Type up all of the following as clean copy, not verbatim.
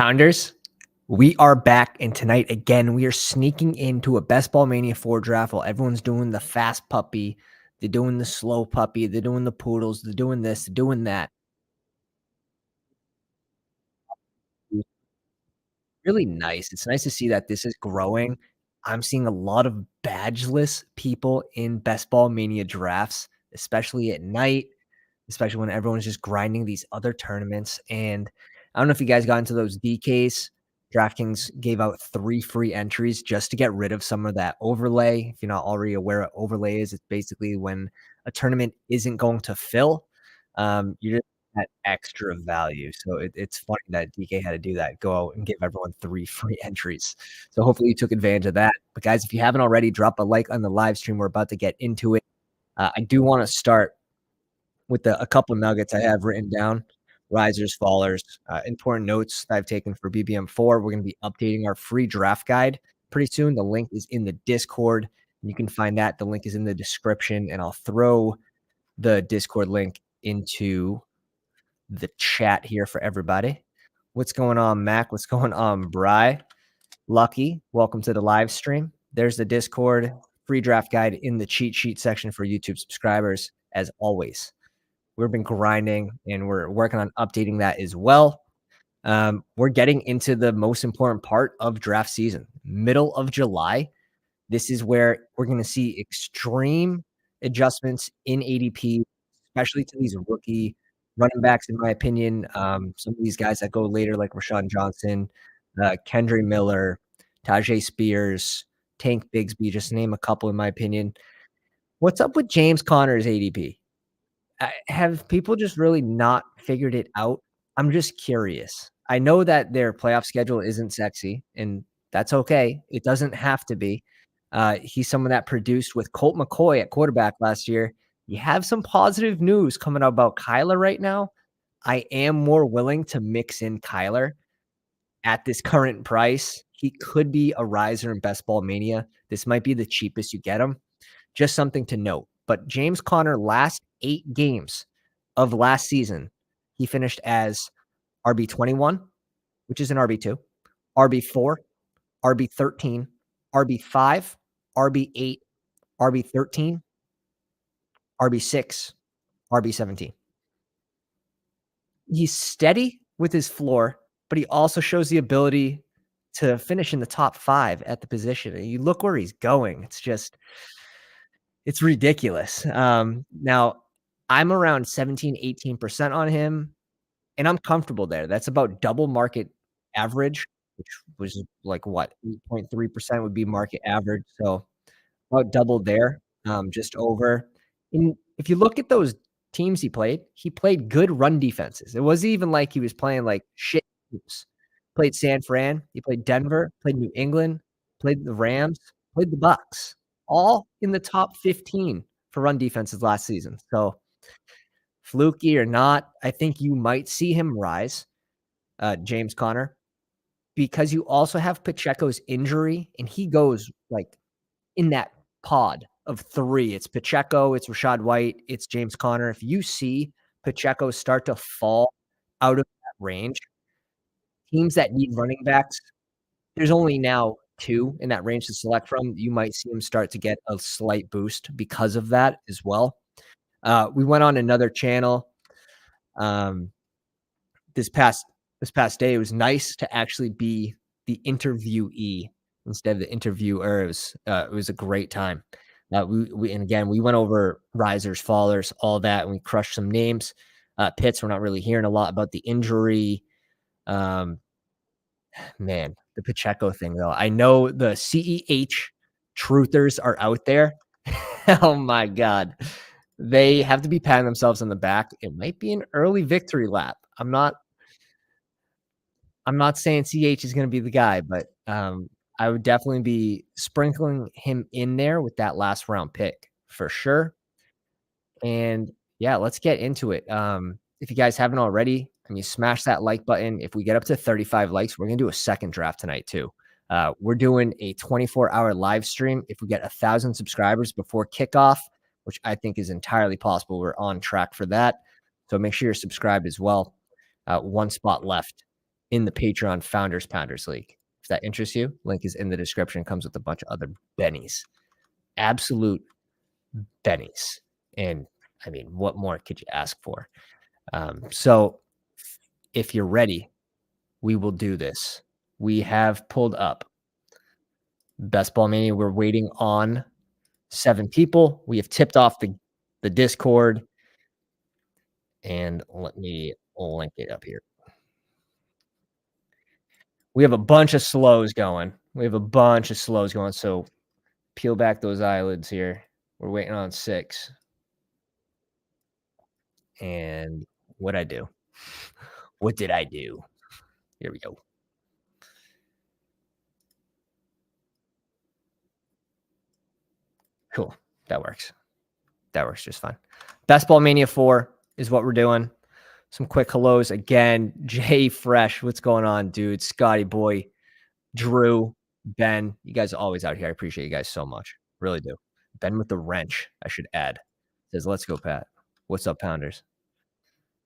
Pounders, we are back, and tonight again we are sneaking into a Best Ball Mania 4 draft while everyone's doing the fast puppy, they're doing the slow puppy, they're doing the poodles, they're doing this, they're doing that. It's really nice. It's nice to see that this is growing. I'm seeing a lot of badgeless people in Best Ball Mania drafts, especially at night, especially when everyone's just grinding these other tournaments. And I don't know if you guys got into those DKs. DraftKings gave out 3 free entries just to get rid of some of that overlay. If you're not already aware what overlay is, it's basically when a tournament isn't going to fill, you're just that extra value. So it's funny that DK had to do that, go out and give everyone 3 free entries. So hopefully you took advantage of that. But guys, if you haven't already, drop a like on the live stream. We're about to get into it. I do want to start with a couple nuggets I have written down, risers, fallers, important notes that I've taken for BBM4. We're going to be updating our free draft guide pretty soon. The link is in the Discord. You can find that. The link is in the description, and I'll throw the Discord link into the chat here for everybody. What's going on, Mac? What's going on, Bry? Lucky, welcome to the live stream. There's the Discord free draft guide in the cheat sheet section for YouTube subscribers, as always. We've been grinding and we're working on updating that as well. We're getting into the most important part of draft season, middle of July. This is where we're going to see extreme adjustments in ADP, especially to these rookie running backs, in my opinion. Some of these guys that go later, like Rashawn Johnson, Kendry Miller, Tajay Spears, Tank Bigsby, just to name a couple, in my opinion. What's up with James Conner's ADP? Have people just really not figured it out? I'm just curious. I know that their playoff schedule isn't sexy, and that's okay. It doesn't have to be. He's someone that produced with Colt McCoy at quarterback last year. You have some positive news coming out about Kyler right now. I am more willing to mix in Kyler at this current price. He could be a riser in Best Ball Mania. This might be the cheapest you get him. Just something to note. But James Conner, last 8 games of last season, he finished as RB21, which is an RB2, RB4, RB13, RB5, RB8, RB13, RB6, RB17. He's steady with his floor, but he also shows the ability to finish in the top 5 at the position. And you look where he's going. It's ridiculous. Now I'm around 17, 18% on him, and I'm comfortable there. That's about double market average, which was like what, 8.3% would be market average. So about double there, just over. And if you look at those teams he played good run defenses. It wasn't even like he was playing like shit teams. Played San Fran, he played Denver, played New England, played the Rams, played the Bucks, all in the top 15 for run defenses last season. So fluky or not, I think you might see him rise, James Conner, because you also have Pacheco's injury, and he goes like in that pod of 3. It's Pacheco, it's Rachaad White, it's James Conner. If you see Pacheco start to fall out of that range, teams that need running backs, there's only now 2 in that range to select from. You might see him start to get a slight boost because of that as well. We went on another channel this past day. It was nice to actually be the interviewee instead of the interviewer. It was a great time. We went over risers, fallers, all that, and we crushed some names. Pitts, we're not really hearing a lot about the injury. Man, the Pacheco thing, though. I know the CEH truthers are out there. Oh my God. They have to be patting themselves on the back. It might be an early victory lap. I'm not saying CH is going to be the guy, but I would definitely be sprinkling him in there with that last round pick for sure. And yeah, let's get into it. If you guys haven't already, smash that like button. If we get up to 35 likes, we're going to do a second draft tonight too. We're doing a 24-hour live stream. If we get 1,000 subscribers before kickoff, which I think is entirely possible, we're on track for that. So make sure you're subscribed as well. 1 spot left. in the Patreon Founders Pounders League. If that interests you, link is in the description, comes with a bunch of other bennies. Absolute bennies. And I mean, what more could you ask for? So if you're ready, we will do this. We have pulled up Best Ball Mania. We're waiting on 7 people. We have tipped off the Discord, and let me link it up here. We have a bunch of slows going. So peel back those eyelids here. We're waiting on 6. And what'd I do? What did I do? Here we go. Cool. That works. That works just fine. Best Ball Mania 4 is what we're doing. Some quick hellos again. Jay Fresh, what's going on, dude? Scotty Boy, Drew, Ben, you guys are always out here. I appreciate you guys so much. Really do. Ben with the wrench, I should add. Says, let's go, Pat. What's up, Pounders?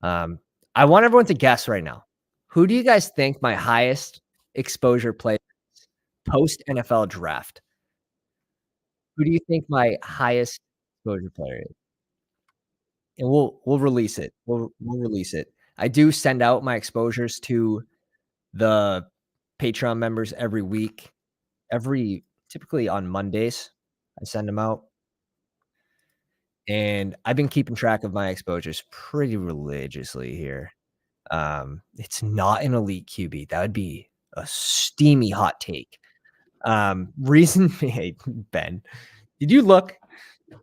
I want everyone to guess right now. Who do you guys think my highest exposure player is post NFL draft? Who do you think my highest exposure player is? And we'll release it. We'll release it. I do send out my exposures to the Patreon members every week. Typically on Mondays, I send them out. And I've been keeping track of my exposures pretty religiously here. It's not an elite QB. That would be a steamy hot take. Reason hey, Ben, did you look?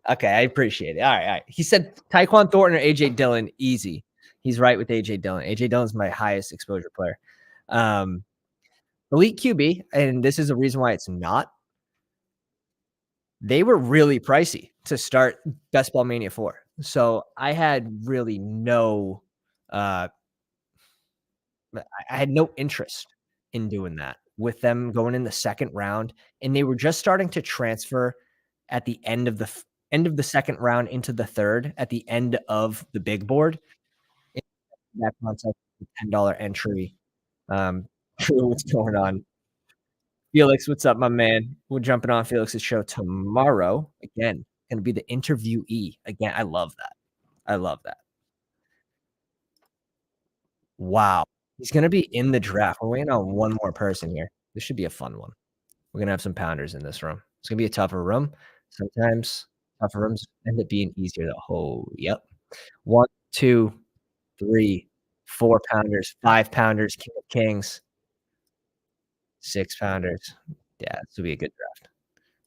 Okay, I appreciate it. All right, all right. He said Tyquan Thornton or AJ Dillon, easy. He's right with AJ Dillon. AJ Dillon's my highest exposure player. Elite QB, and this is the reason why it's not. They were really pricey to start Best Ball Mania 4. So I had really no I had no interest in doing that with them going in the second round, and they were just starting to transfer at the end of the second round into the third at the end of the big board. That concept, $10 entry. True, what's going on? Felix, what's up, my man? We're jumping on Felix's show tomorrow. Again, gonna be the interviewee. Again, I love that. I love that. Wow. He's gonna be in the draft. We're waiting on one more person here. This should be a fun one. We're gonna have some pounders in this room. It's gonna be a tougher room. Sometimes tougher rooms end up being easier to hold. Yep. 1, 2, 3, 4 pounders, 5 pounders, king of kings, 6 pounders. Yeah, this will be a good draft.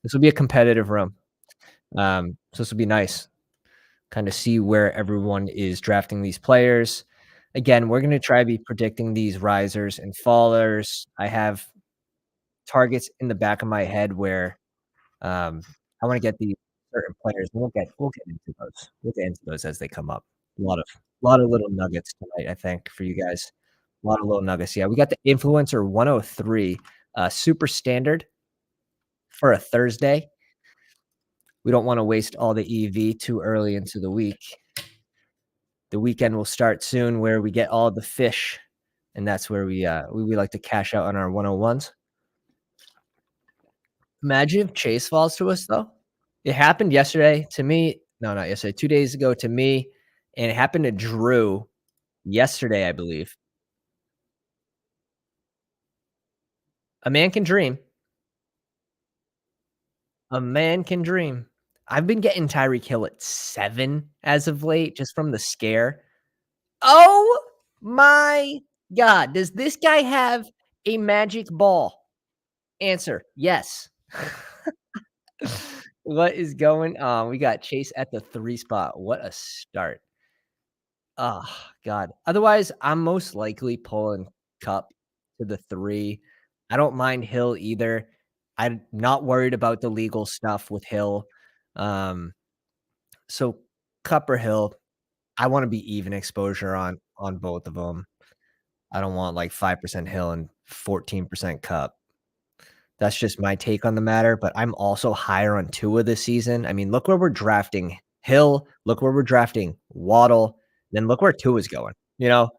This will be a competitive room. So this will be nice. Kind of see where everyone is drafting these players. Again, we're gonna try to be predicting these risers and fallers. I have targets in the back of my head where I want to get these certain players. We'll get into those. We'll get into those as they come up. A lot of little nuggets tonight, I think, for you guys. A lot of little nuggets. Yeah, we got the influencer 103 super standard for a Thursday. We don't want to waste all the EV too early into the week. The weekend will start soon where we get all the fish, and that's where we like to cash out on our 101s. Imagine if Chase falls to us, though. It happened yesterday to me. No, not yesterday. 2 days ago to me, and it happened to Drew yesterday, I believe. A man can dream. A man can dream. I've been getting Tyreek Hill at 7 as of late, just from the scare. Oh my god! Does this guy have a magic ball? Answer: yes. What is going on? We got Chase at the 3 spot. What a start. Oh, god. Otherwise, I'm most likely pulling Cup to the 3. I don't mind Hill either. I'm not worried about the legal stuff with Hill. Um, so Cup or Hill, I wanna be even exposure on both of them. I don't want, like, 5% Hill and 14% Cup. That's just my take on the matter, but I'm also higher on Tua this season. I mean, look where we're drafting Hill, look where we're drafting Waddle, then look where Tua's going, you know?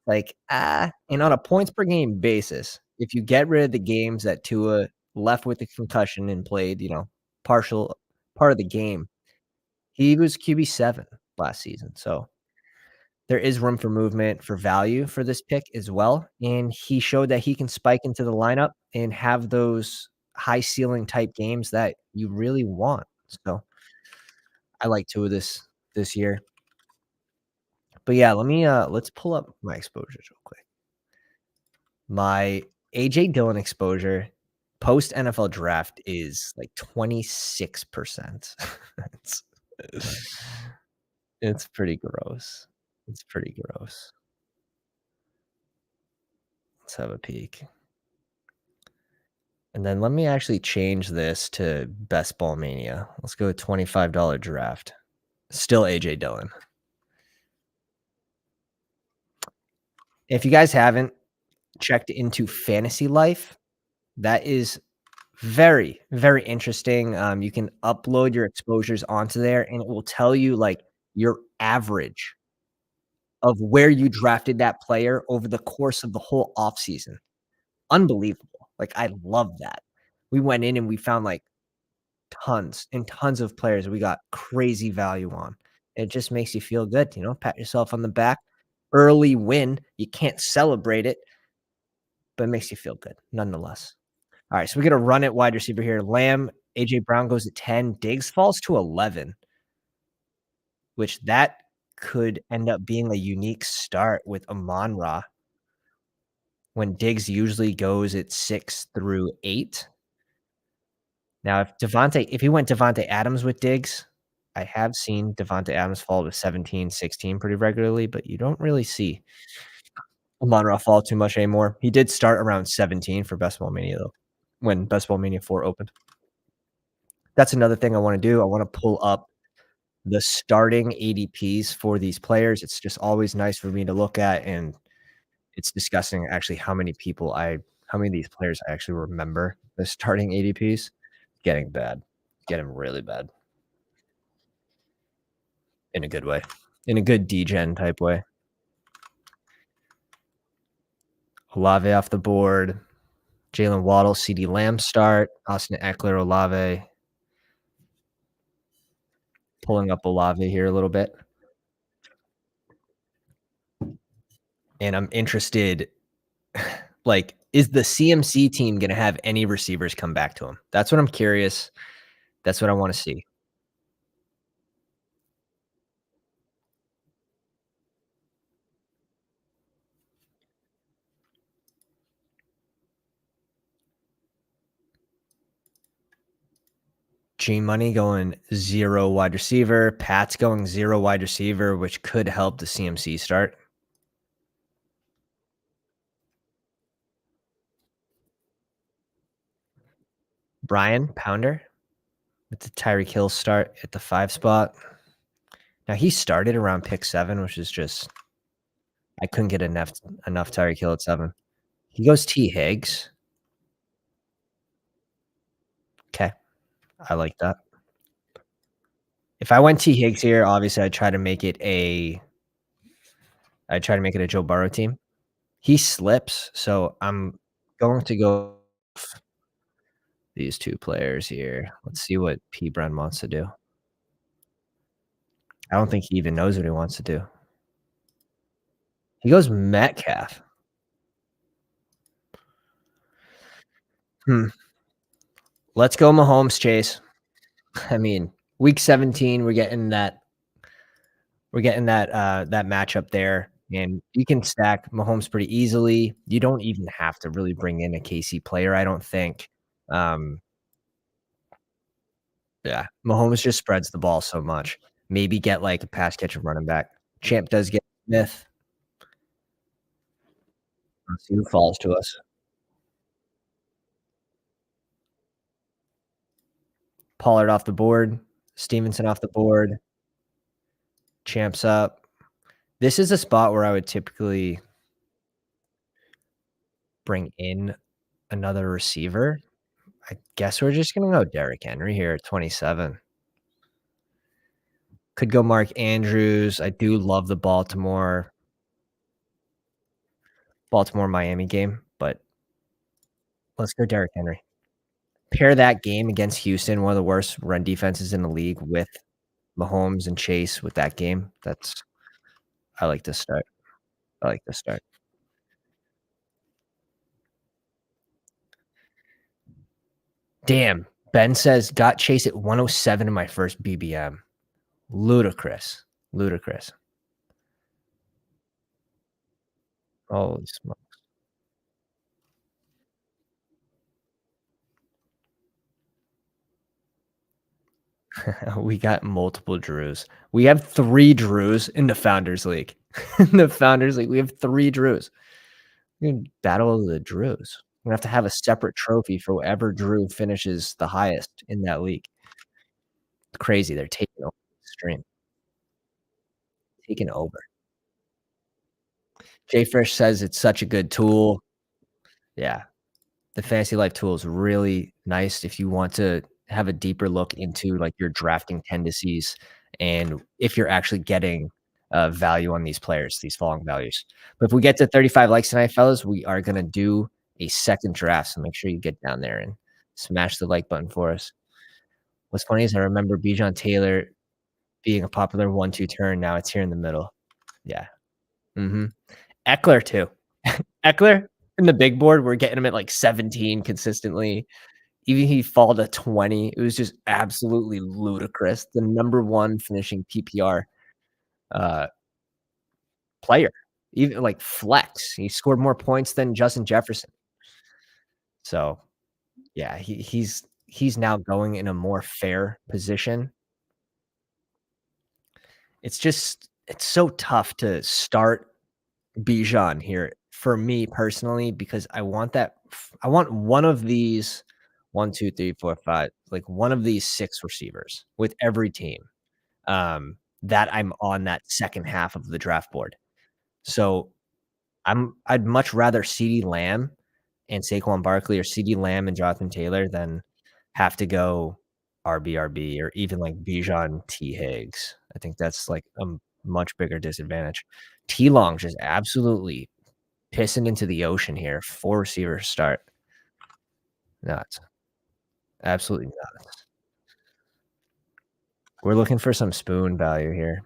And on a points per game basis, if you get rid of the games that Tua left with the concussion and played, partial part of the game, he was QB7 last season, so there is room for movement for value for this pick as well, and he showed that he can spike into the lineup and have those high ceiling type games that you really want, so I like Tua this year. But yeah, let's pull up my exposures real quick. My AJ Dillon exposure post NFL draft is like 26%. It's it's pretty gross. It's pretty gross. Let's have a peek. And then let me actually change this to Best Ball Mania. Let's go with $25 draft. Still AJ Dillon. If you guys haven't checked into Fantasy Life, that is very, very interesting. You can upload your exposures onto there, and it will tell you, like, your average of where you drafted that player over the course of the whole offseason. Unbelievable. Like, I love that. We went in and we found, like, tons and tons of players we got crazy value on. It just makes you feel good, pat yourself on the back. Early win. You can't celebrate it, but it makes you feel good nonetheless. All right, so we get a run at wide receiver here. Lamb, AJ Brown goes at 10. Diggs falls to 11, which that could end up being a unique start with Amon-Ra when Diggs usually goes at 6 through 8. Now, if he went Devontae Adams with Diggs, I have seen Devontae Adams fall to 17, 16 pretty regularly, but you don't really see Amon-Ra fall too much anymore. He did start around 17 for Best Ball Mania, though, when Best Ball Mania 4 opened. That's another thing I wanna do. I wanna pull up the starting ADPs for these players. It's just always nice for me to look at, and it's disgusting actually how many of these players I actually remember the starting ADPs. Getting bad. Getting really bad in a good way. In a good degen type way. Olave off the board. Jalen Waddle, CeeDee Lamb start. Austin Eckler, Olave. Pulling up Olave here a little bit. And I'm interested, like, is the CMC team gonna have any receivers come back to him? That's what I'm curious. That's what I wanna see. G Money going 0 wide receiver. Pat's going 0 wide receiver, which could help the CMC start. Brian Pounder with the Tyreek Hill start at the 5 spot. Now he started around pick 7, which is just I couldn't get enough Tyreek Hill at 7. He goes T. Higgs. Okay, I like that. If I went T. Higgs here, obviously I'd try to make it a Joe Burrow team. He slips, so I'm going to go these 2 players here. Let's see what P. Bren wants to do. I don't think he even knows what he wants to do. He goes Metcalf. Hmm. Let's go Mahomes, Chase. I mean, week 17, that matchup there, and you can stack Mahomes pretty easily. You don't even have to really bring in a KC player, I don't think. Um, yeah, Mahomes just spreads the ball so much. Maybe get, like, a pass catcher running back. Champ does get Smith. Let's see who falls to us. Pollard off the board, Stevenson off the board, Champ's up. This is a spot where I would typically bring in another receiver. I guess we're just gonna go Derrick Henry here at 27. Could go Mark Andrews. I do love the Baltimore. Baltimore-Miami game, but let's go Derrick Henry. Pair that game against Houston, one of the worst run defenses in the league, with Mahomes and Chase with that game. That's I like this start. I like this start. Damn. Ben says, "Got Chase at 107 in my first BBM." Ludicrous. Ludicrous. Holy smoke. We got multiple Drews. We have 3 Drews in the Founders League. In the Founders League, we have 3 Drews. We can battle of the Drews. We're gonna have a separate trophy for whoever Drew finishes the highest in that league. It's crazy. They're taking over the stream. Taking over. Jay Frisch says it's such a good tool. Yeah. The Fantasy Life tool is really nice if you want to have a deeper look into, like, your drafting tendencies and if you're actually getting, value on these players, these falling values. But if we get to 35 likes tonight, fellas, we are gonna do a second draft, so make sure you get down there and smash the like button for us. What's funny is I remember Bijan Taylor being a popular 1-2 turn, now it's here in the middle. Yeah. Mhm. Eckler too. Eckler in the big board, we're getting him at, like, 17 consistently. Even he fall to 20, it was just absolutely ludicrous. The number 1 finishing PPR, uh, player, even, like, flex. He scored more points than Justin Jefferson. So, yeah, he's now going in a more fair position. It's just it's so tough to start Bijan here for me personally because I want one of these 1, 2, 3, 4, 5, like one of these 6 receivers with every team, that I'm on that second half of the draft board. So I'd much rather CeeDee Lamb and Saquon Barkley or CeeDee Lamb and Jonathan Taylor than have to go RB or even like Bijan T. Higgs. I think that's like a much bigger disadvantage. T Long just absolutely pissing into the ocean here. 4 receivers start. Nuts. Absolutely nuts. We're looking for some spoon value here.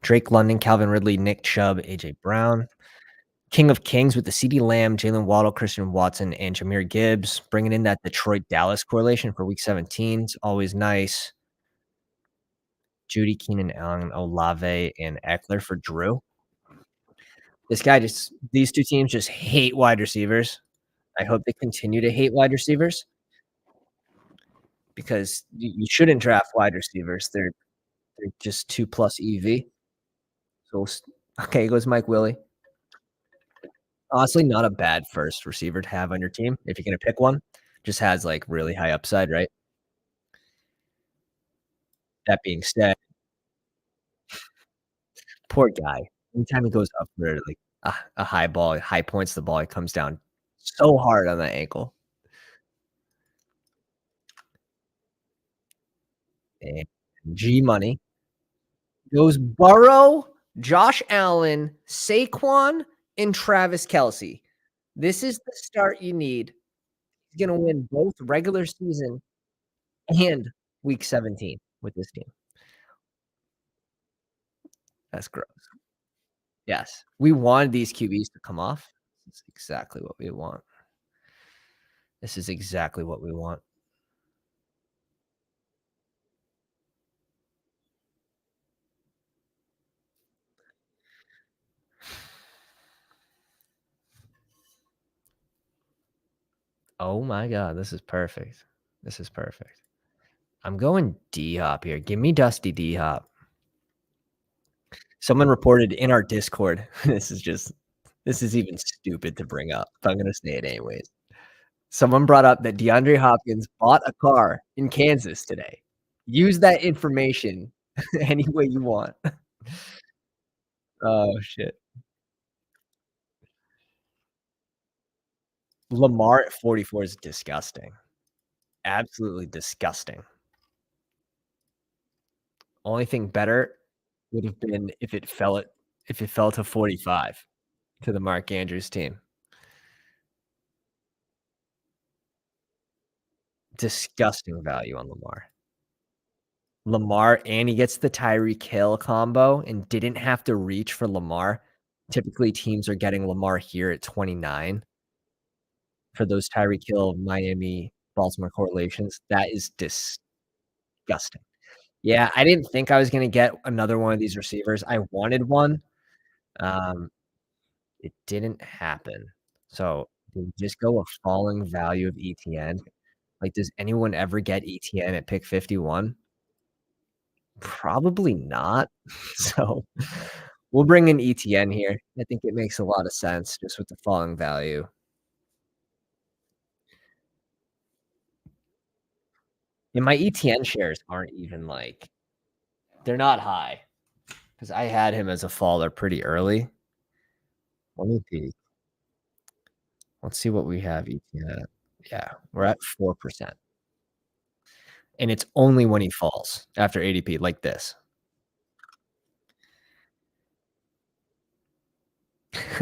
Drake London, Calvin Ridley, Nick Chubb, AJ Brown. King of Kings with the CeeDee Lamb, Jalen Waddle, Christian Watson, and Jahmyr Gibbs, bringing in that Detroit-Dallas correlation for week 17. It's always nice. Judy, Keenan Allen, Olave, and Eckler for Drew. These 2 teams just hate wide receivers. I hope they continue to hate wide receivers because you shouldn't draft wide receivers. They're just 2 plus EV. So okay, goes Mike Willie. Honestly, not a bad first receiver to have on your team if you're gonna pick one. Just has, like, really high upside, right? That being said, poor guy. Anytime he goes up for, like, a high ball, high points the ball, it comes down so hard on that ankle. And G Money goes Burrow, Josh Allen, Saquon, and Travis Kelce. This is the start you need. He's gonna win both regular season and week 17 with this team. That's gross. Yes. We wanted these QBs to come off. This is exactly what we want. This is exactly what we want. Oh my god, this is perfect. This is perfect. I'm going D-Hop here. Give me Dusty D-Hop. Someone reported in our Discord, this is even stupid to bring up, but I'm gonna say it anyways. Someone brought up that DeAndre Hopkins bought a car in Kansas today. Use that information any way you want. Oh, shit. Lamar at 44 is disgusting. Absolutely disgusting. Only thing better would have been if it fell at if it fell to 45 to the Mark Andrews team. Disgusting value on Lamar. Lamar and he gets the Tyreek Hill combo and didn't have to reach for Lamar. Typically, teams are getting Lamar here at 29 for those Tyreek Hill, Miami, Baltimore correlations. That is disgusting. Yeah, I didn't think I was gonna get another one of these receivers. I wanted one. Um, it didn't happen. So, do we just go a falling value of ETN? Like, does anyone ever get ETN at pick 51? Probably not. So, we'll bring in ETN here. I think it makes a lot of sense just with the falling value. And my ETN shares aren't even like they're not high because I had him as a faller pretty early. Let me see. Let's see what we have ETN at. Yeah, we're at 4%. And it's only when he falls after ADP like this.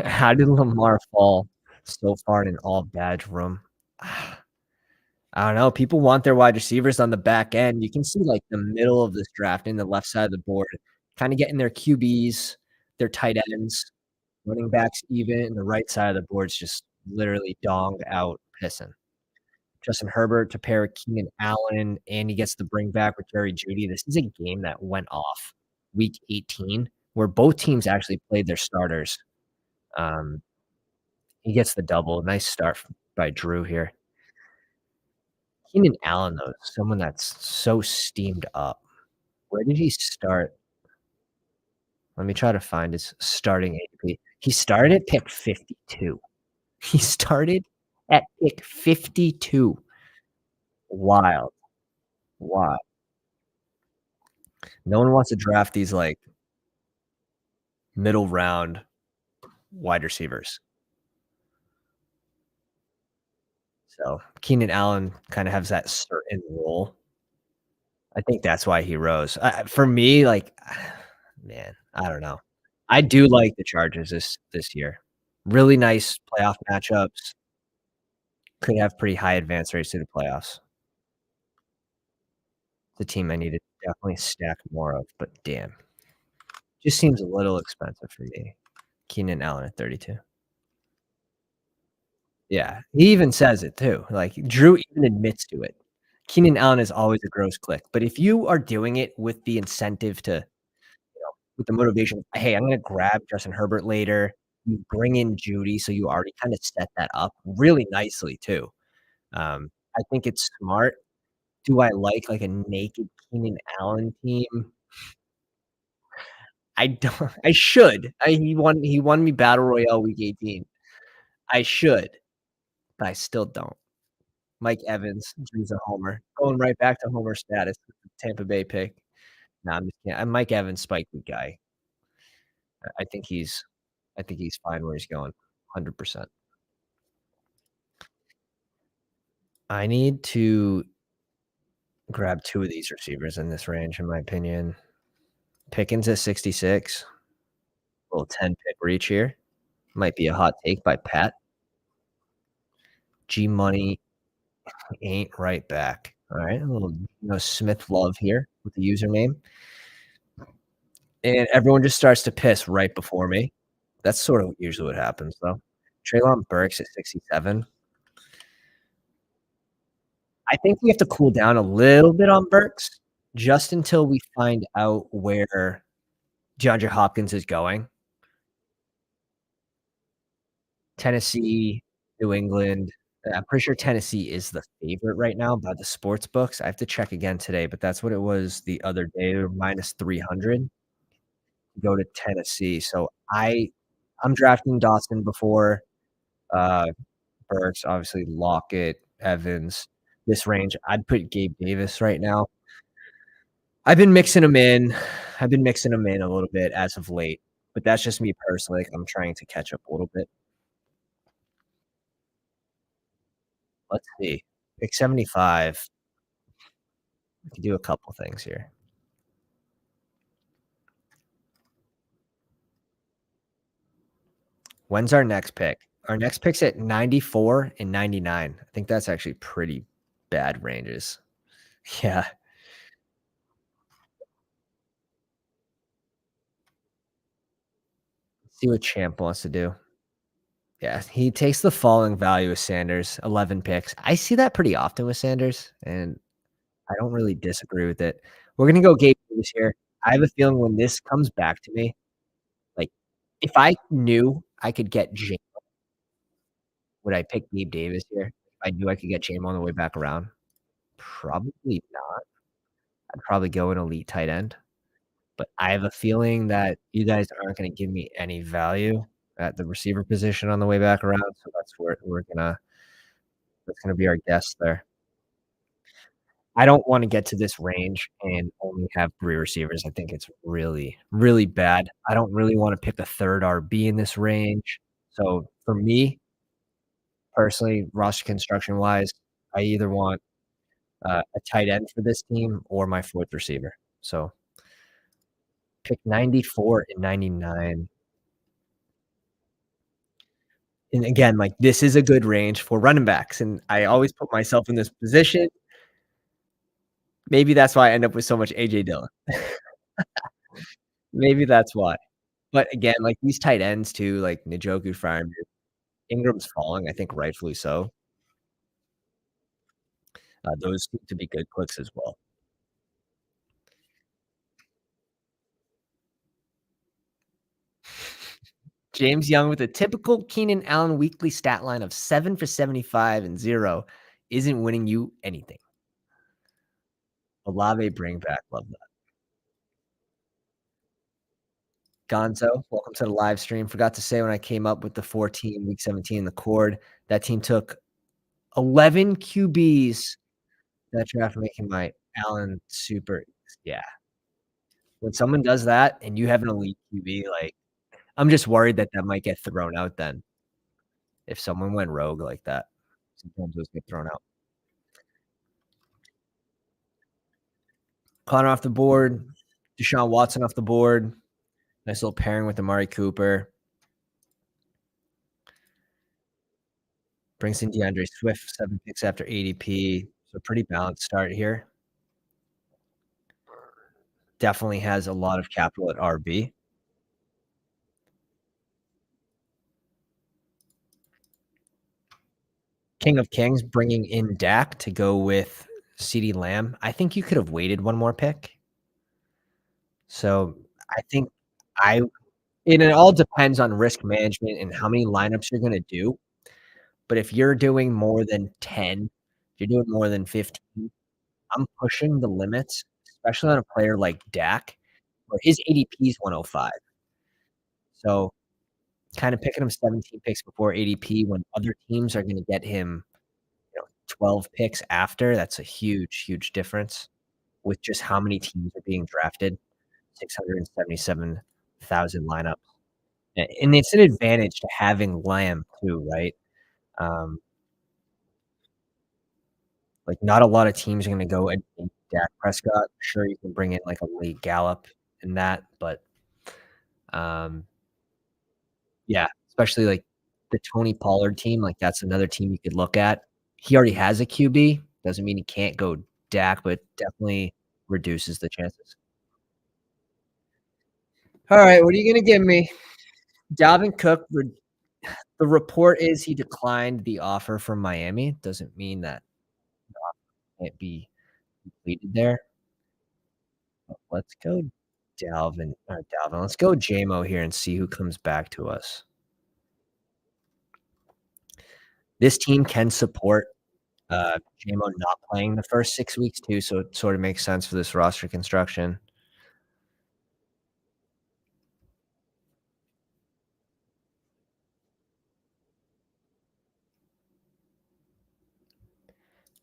How did Lamar fall so far in an all badge room? I don't know. People want their wide receivers on the back end. You can see like the middle of this draft in the left side of the board, kind of getting their QBs, their tight ends, running backs even, and the right side of the board's just literally donged out pissing. Justin Herbert to pair with Keenan Allen, and he gets the bring back with Jerry Jeudy. This is a game that went off week 18, where both teams actually played their starters. Um, he gets the double. Nice start by Drew here. Keenan Allen, though, someone that's so steamed up. Where did he start? Let me try to find his starting ADP. He started at pick 52. He started at pick 52. Wild. Wild. No one wants to draft these, like, middle round wide receivers. So, Keenan Allen kinda has that certain role. I think that's why he rose. For me, like, man, I don't know. I do like the Chargers this year. Really nice playoff matchups. Could have pretty high advance rates to the playoffs. The team I need to definitely stack more of, but damn, just seems a little expensive for me. Keenan Allen at 32. Yeah, he even says it too. Like, Drew even admits to it. Keenan Allen is always a gross click, but if you are doing it with the incentive to with the motivation, "Hey, I'm gonna grab Justin Herbert later," you bring in Judy, so you already kinda set that up really nicely too. I think it's smart. Do I like a naked Keenan Allen team? I don't I should. He won me battle royale week 18. I should, but I still don't. Mike Evans, he's a homer. Going right back to homer status with the Tampa Bay pick. No, I'm just kidding. I'm Mike Evans, spike week guy. I think he's fine where he's going, 100%. I need to grab 2 of these receivers in this range, in my opinion. Pickens at 66, little 10 pick reach here. Might be a hot take by Pat. G Money ain't right back. All right, a little Smith love here with the username, and everyone just starts to piss right before me. That's sort of usually what happens, though. Treylon Burks at 67. I think we have to cool down a little bit on Burks just until we find out where DeAndre Hopkins is going. Tennessee, New England. I'm pretty sure Tennessee is the favorite right now by the sports books. I have to check again today, but that's what it was the other day. They were minus 300 to go to Tennessee. So I'm drafting Dawson before uh, Burks, obviously Lockett, Evans. This range, I'd put Gabe Davis right now. I've been mixing them in. I've been mixing them in a little bit as of late, but that's just me personally. I'm trying to catch up a little bit. Let's see. Pick 75. We can do a couple things here. When's our next pick? Our next pick's at 94 and 99. I think that's actually pretty bad ranges. Yeah. See what Champ wants to do. Yeah, he takes the falling value of Sanders, 11 picks. I see that pretty often with Sanders, and I don't really disagree with it. We're gonna go Gabe Davis here. I have a feeling when this comes back to me, like, if I knew I could get J would I pick Gabe Davis here? If I knew I could get Jamo on the way back around? Probably not. I'd probably go an elite tight end, but I have a feeling that you guys aren't gonna give me any value at the receiver position on the way back around, so that's where that's gonna be our guess there. I don't wanna get to this range and only have 3 receivers. I think it's really, really bad. I don't really wanna pick a 3rd RB in this range. So, for me, personally, roster construction-wise, I either want, a tight end for this team or my 4th receiver. So, pick 94 and 99. And again, like, this is a good range for running backs, and I always put myself in this position. Maybe that's why I end up with so much AJ Dillon. Maybe that's why. But again, like, these tight ends too, like Njoku, Freiermuth, Ingram's falling, I think rightfully so. Those seem to be good clicks as well. James Young with a typical Keenan Allen weekly stat line of 7 for 75 and 0 isn't winning you anything. Olave bring back, love that. Gonzo, welcome to the live stream. Forgot to say when I came up with the 14 week 17, the cord, that team took 11 QBs that draft, making my Allen super. Yeah. When someone does that and you have an elite QB, like, I'm just worried that that might get thrown out then. If someone went rogue like that, sometimes those get thrown out. Connor off the board, Deshaun Watson off the board. Nice little pairing with Amari Cooper. Brings in DeAndre Swift, 7 picks after ADP. So pretty balanced start here. Definitely has a lot of capital at RB. King of Kings bringing in Dak to go with CeeDee Lamb. I think you could have waited one more pick. So I think I and it all depends on risk management and how many lineups you're gonna do. But if you're doing more than 10, you're doing more than 15, I'm pushing the limits, especially on a player like Dak, where his ADP is 105. So, kinda picking him 17 picks before ADP when other teams are gonna get him, 12 picks after, that's a huge, huge difference with just how many teams are being drafted, 677,000 lineups. And it's an advantage to having Lamb too, right? Um, like, not a lot of teams are gonna go and take Dak Prescott. Sure, you can bring in, like, a late Gallup in that, but, um, yeah, especially, like, the Tony Pollard team, like, that's another team you could look at. He already has a QB, doesn't mean he can't go Dak, but definitely reduces the chances. Alright, what are you gonna give me? Dalvin Cook, the report is he declined the offer from Miami. Doesn't mean that can't be completed there. Let's go Dalvin. Let's go JMO here and see who comes back to us. This team can support, JMO not playing the first 6 weeks too, so it sort of makes sense for this roster construction.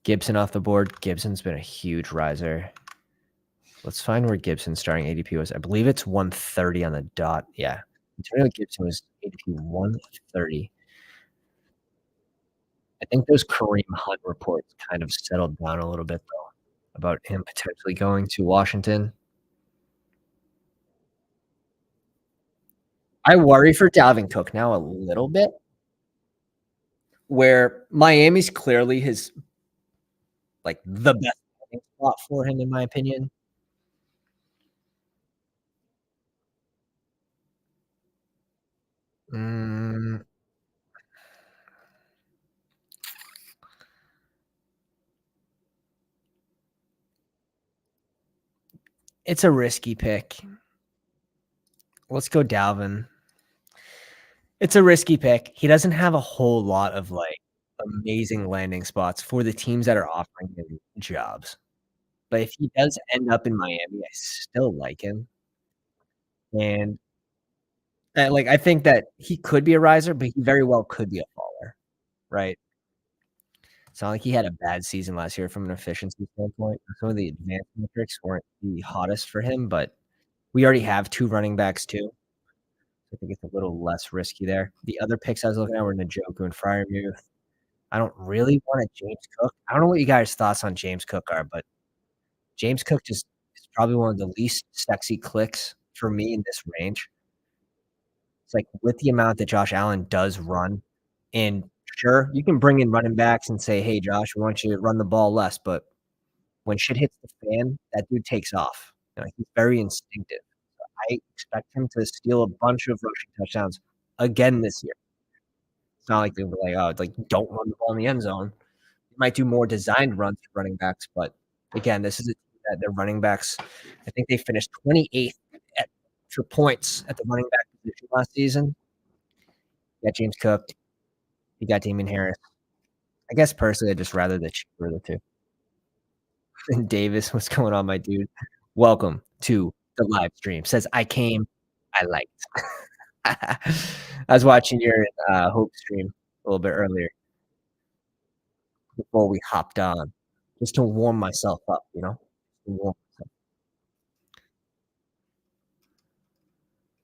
Gibson off the board. Gibson's been a huge riser. Let's find where Gibson's starting ADP was. I believe it's 130 on the dot. Yeah. Antonio Gibson was ADP 130. I think those Kareem Hunt reports kind of settled down a little bit, though, about him potentially going to Washington. I worry for Dalvin Cook now a little bit, where Miami's clearly his like, the best landing spot for him, in my opinion. Mm, it's a risky pick. Let's go Dalvin. It's a risky pick. He doesn't have a whole lot of, like, amazing landing spots for the teams that are offering him jobs. But if he does end up in Miami, I still like him, and, like, I think that he could be a riser, but he very well could be a faller, right? It's not like he had a bad season last year from an efficiency standpoint. Some of the advanced metrics weren't the hottest for him, but we already have 2 running backs too. I think it's a little less risky there. The other picks I was looking at were Njoku and Freiermuth. I don't really want a James Cook. I don't know what you guys' thoughts on James Cook are, but James Cook just is probably one of the least sexy clicks for me in this range. It's like with the amount that Josh Allen does run, and sure, you can bring in running backs and say, "Hey, Josh, we want you to run the ball less," but when shit hits the fan, that dude takes off. He's very instinctive. I expect him to steal a bunch of rushing touchdowns again this year. It's not like they were like, "Oh, like, don't run the ball in the end zone." They might do more designed runs for running backs, but again, this is a team that their running backs I think they finished 28th at for points at the running back position last season. You got James Cook, you got Damien Harris. I guess personally, I'd just rather the cheaper of the 2. And Davis, what's going on, my dude? Welcome to the live stream. Says, "I came, I liked." I was watching your, Hope stream a little bit earlier before we hopped on, just to warm myself up, you know? To warm myself.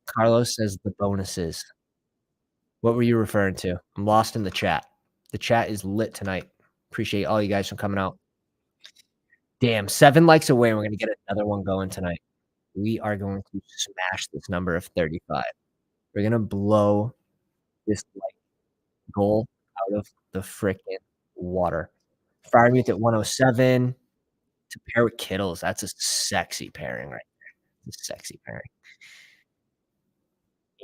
Carlos says the bonuses. What were you referring to? I'm lost in the chat. The chat is lit tonight. Appreciate all you guys for coming out. Damn, 7 likes away, and we're gonna get another one going tonight. We are going to smash this number of 35. We're gonna blow this like goal out of the freaking water. Freiermuth at 107 to pair with Kittles. That's a sexy pairing right there. It's a sexy pairing.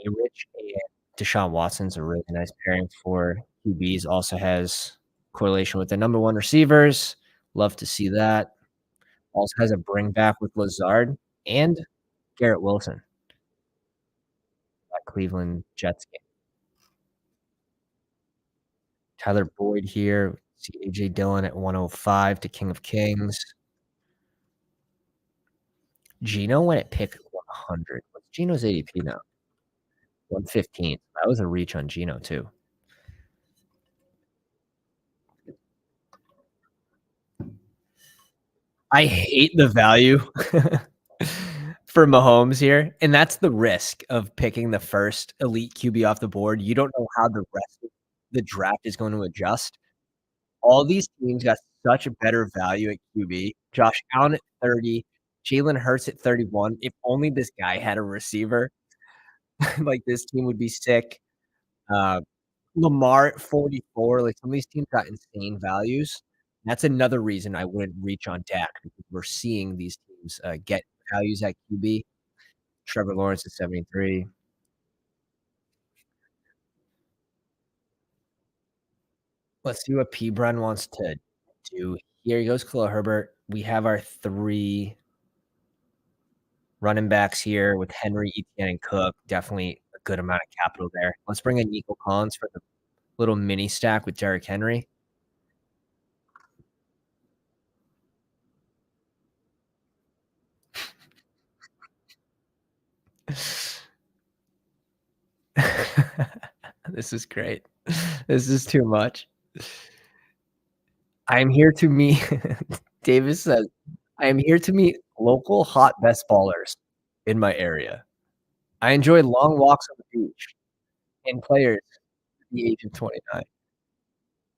A-Rich and Deshaun Watson's a really nice pairing for QBs. Also has correlation with the number 1 receivers. Love to see that. Also has a bring back with Lazard and Garrett Wilson. That Cleveland Jets game. Tyler Boyd here. See AJ Dillon at 105 to King of Kings. Geno went at pick 100. What's Geno's ADP now? 115. That was a reach on Geno too. I hate the value for Mahomes here, and that's the risk of picking the first elite QB off the board. You don't know how the rest of the draft is going to adjust. All these teams got such a better value at QB. Josh Allen at 30, Jalen Hurts at 31. If only this guy had a receiver, like this team would be sick. Uh, Lamar at 44, like some of these teams got insane values. That's another reason I wouldn't reach on Dak because we're seeing these teams get values at QB. Trevor Lawrence at 73. Let's see what P. Brun wants to do. Here goes Khalil Herbert. We have our 3 running backs here with Henry, Etienne, and Cook. Definitely a good amount of capital there. Let's bring in Nico Collins for the little mini stack with Derrick Henry. This is great. This is too much. I am here to meet Davis says, "I am here to meet local hot best ballers in my area. I enjoy long walks on the beach and players at the age of 29."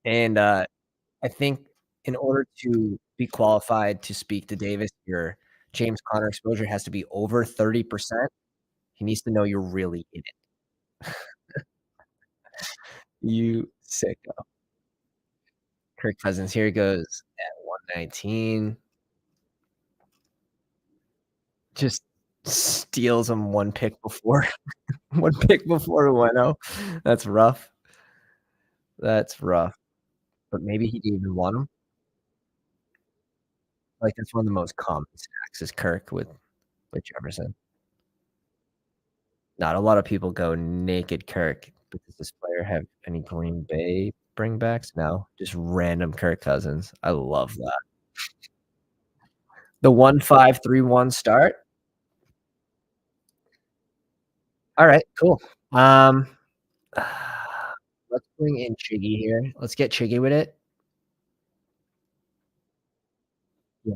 And, I think in order to be qualified to speak to Davis, your James Conner exposure has to be over 30%. He needs to know you're really in it. You sicko. Kirk Cousins, here he goes at 119. Just steals him 1 pick before 1 pick before it went out. That's rough. That's rough. But maybe he didn't even want him. Like, that's one of the most common stacks is Kirk with Jefferson. Not a lot of people go naked Kirk, but does this player have any Green Bay bringbacks? No, just random Kirk Cousins. I love that. The 1-5-3-1 start? Alright, cool. Um, let's bring in Chiggy here. Let's get Chiggy with it. Yeah,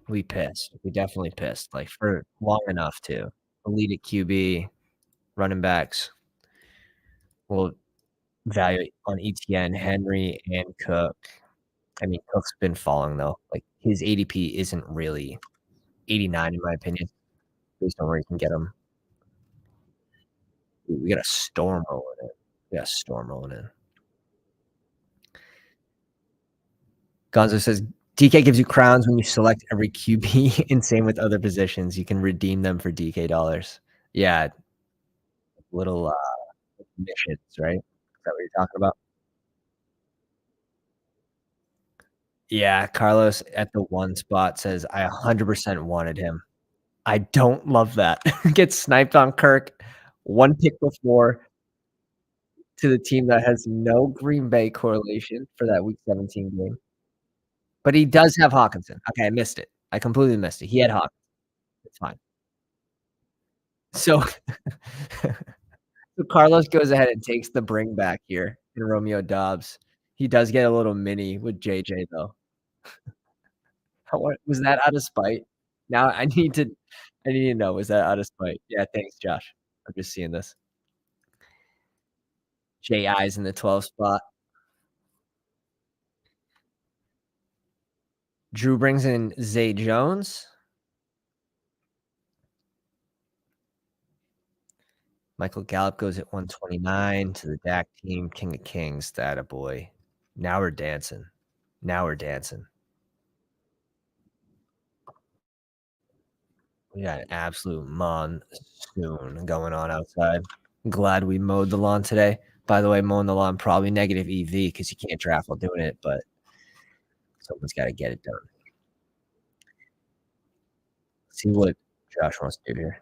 we pissed. We definitely pissed, like, for long enough too. Elite at QB, running backs. We'll value on ETN, Henry, and Cook. I mean, Cook's been falling though. Like, his ADP isn't really 89 in my opinion, based on where you can get him. We got a storm rolling in. We got a storm rolling in. Gonzo says, DK gives you crowns when you select every QB. Insane with other positions. You can redeem them for DK dollars. Yeah, little missions, right? Is that what you're talking about? Yeah, Carlos at the 1 spot says, "I 100% wanted him." I don't love that. Gets sniped on Kirk, 1 pick before to the team that has no Green Bay correlation for that Week 17 game. But he does have Hawkinson. Okay, I missed it. I completely missed it. He had Hawkinson. It's fine. So so Carlos goes ahead and takes the bring back here in Romeo Dobbs. He does get a little mini with JJ though. What was that out of spite? Now I need to know, was that out of spite? Yeah, thanks, Josh. I'm just seeing this. JI's in the 12th spot. Drew brings in Zay Jones. Michael Gallup goes at 129 to the Dak team, king of kings, that a boy. Now we're dancing. Now we're dancing. We got an absolute monsoon going on outside. I'm glad we mowed the lawn today. By the way, mowing the lawn probably negative EV because you can't draft while doing it, but someone's got to get it done. See what Josh wants to do here.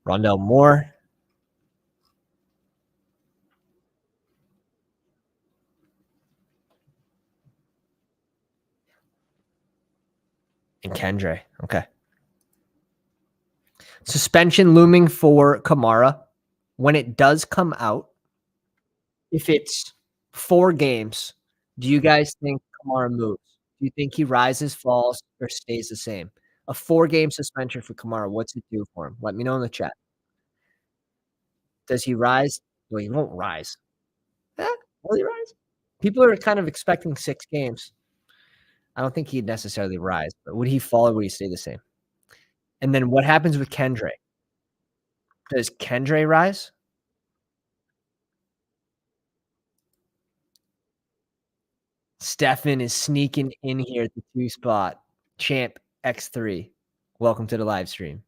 Rondell Moore. And Kendre. Okay. Suspension looming for Kamara. When it does come out, if it's 4 games, do you guys think Kamara moves? Do you think he rises, falls, or stays the same? A 4-game suspension for Kamara, what's it do for him? Let me know in the chat. Does he rise? Well, he won't rise. Eh, will he rise? People are kind of expecting 6 games. I don't think he'd necessarily rise, but would he fall or would he stay the same? And then what happens with Kendre? Does Kendre rise? Stefan is sneaking in here at the 2 spot. Champ X3. Welcome to the live stream.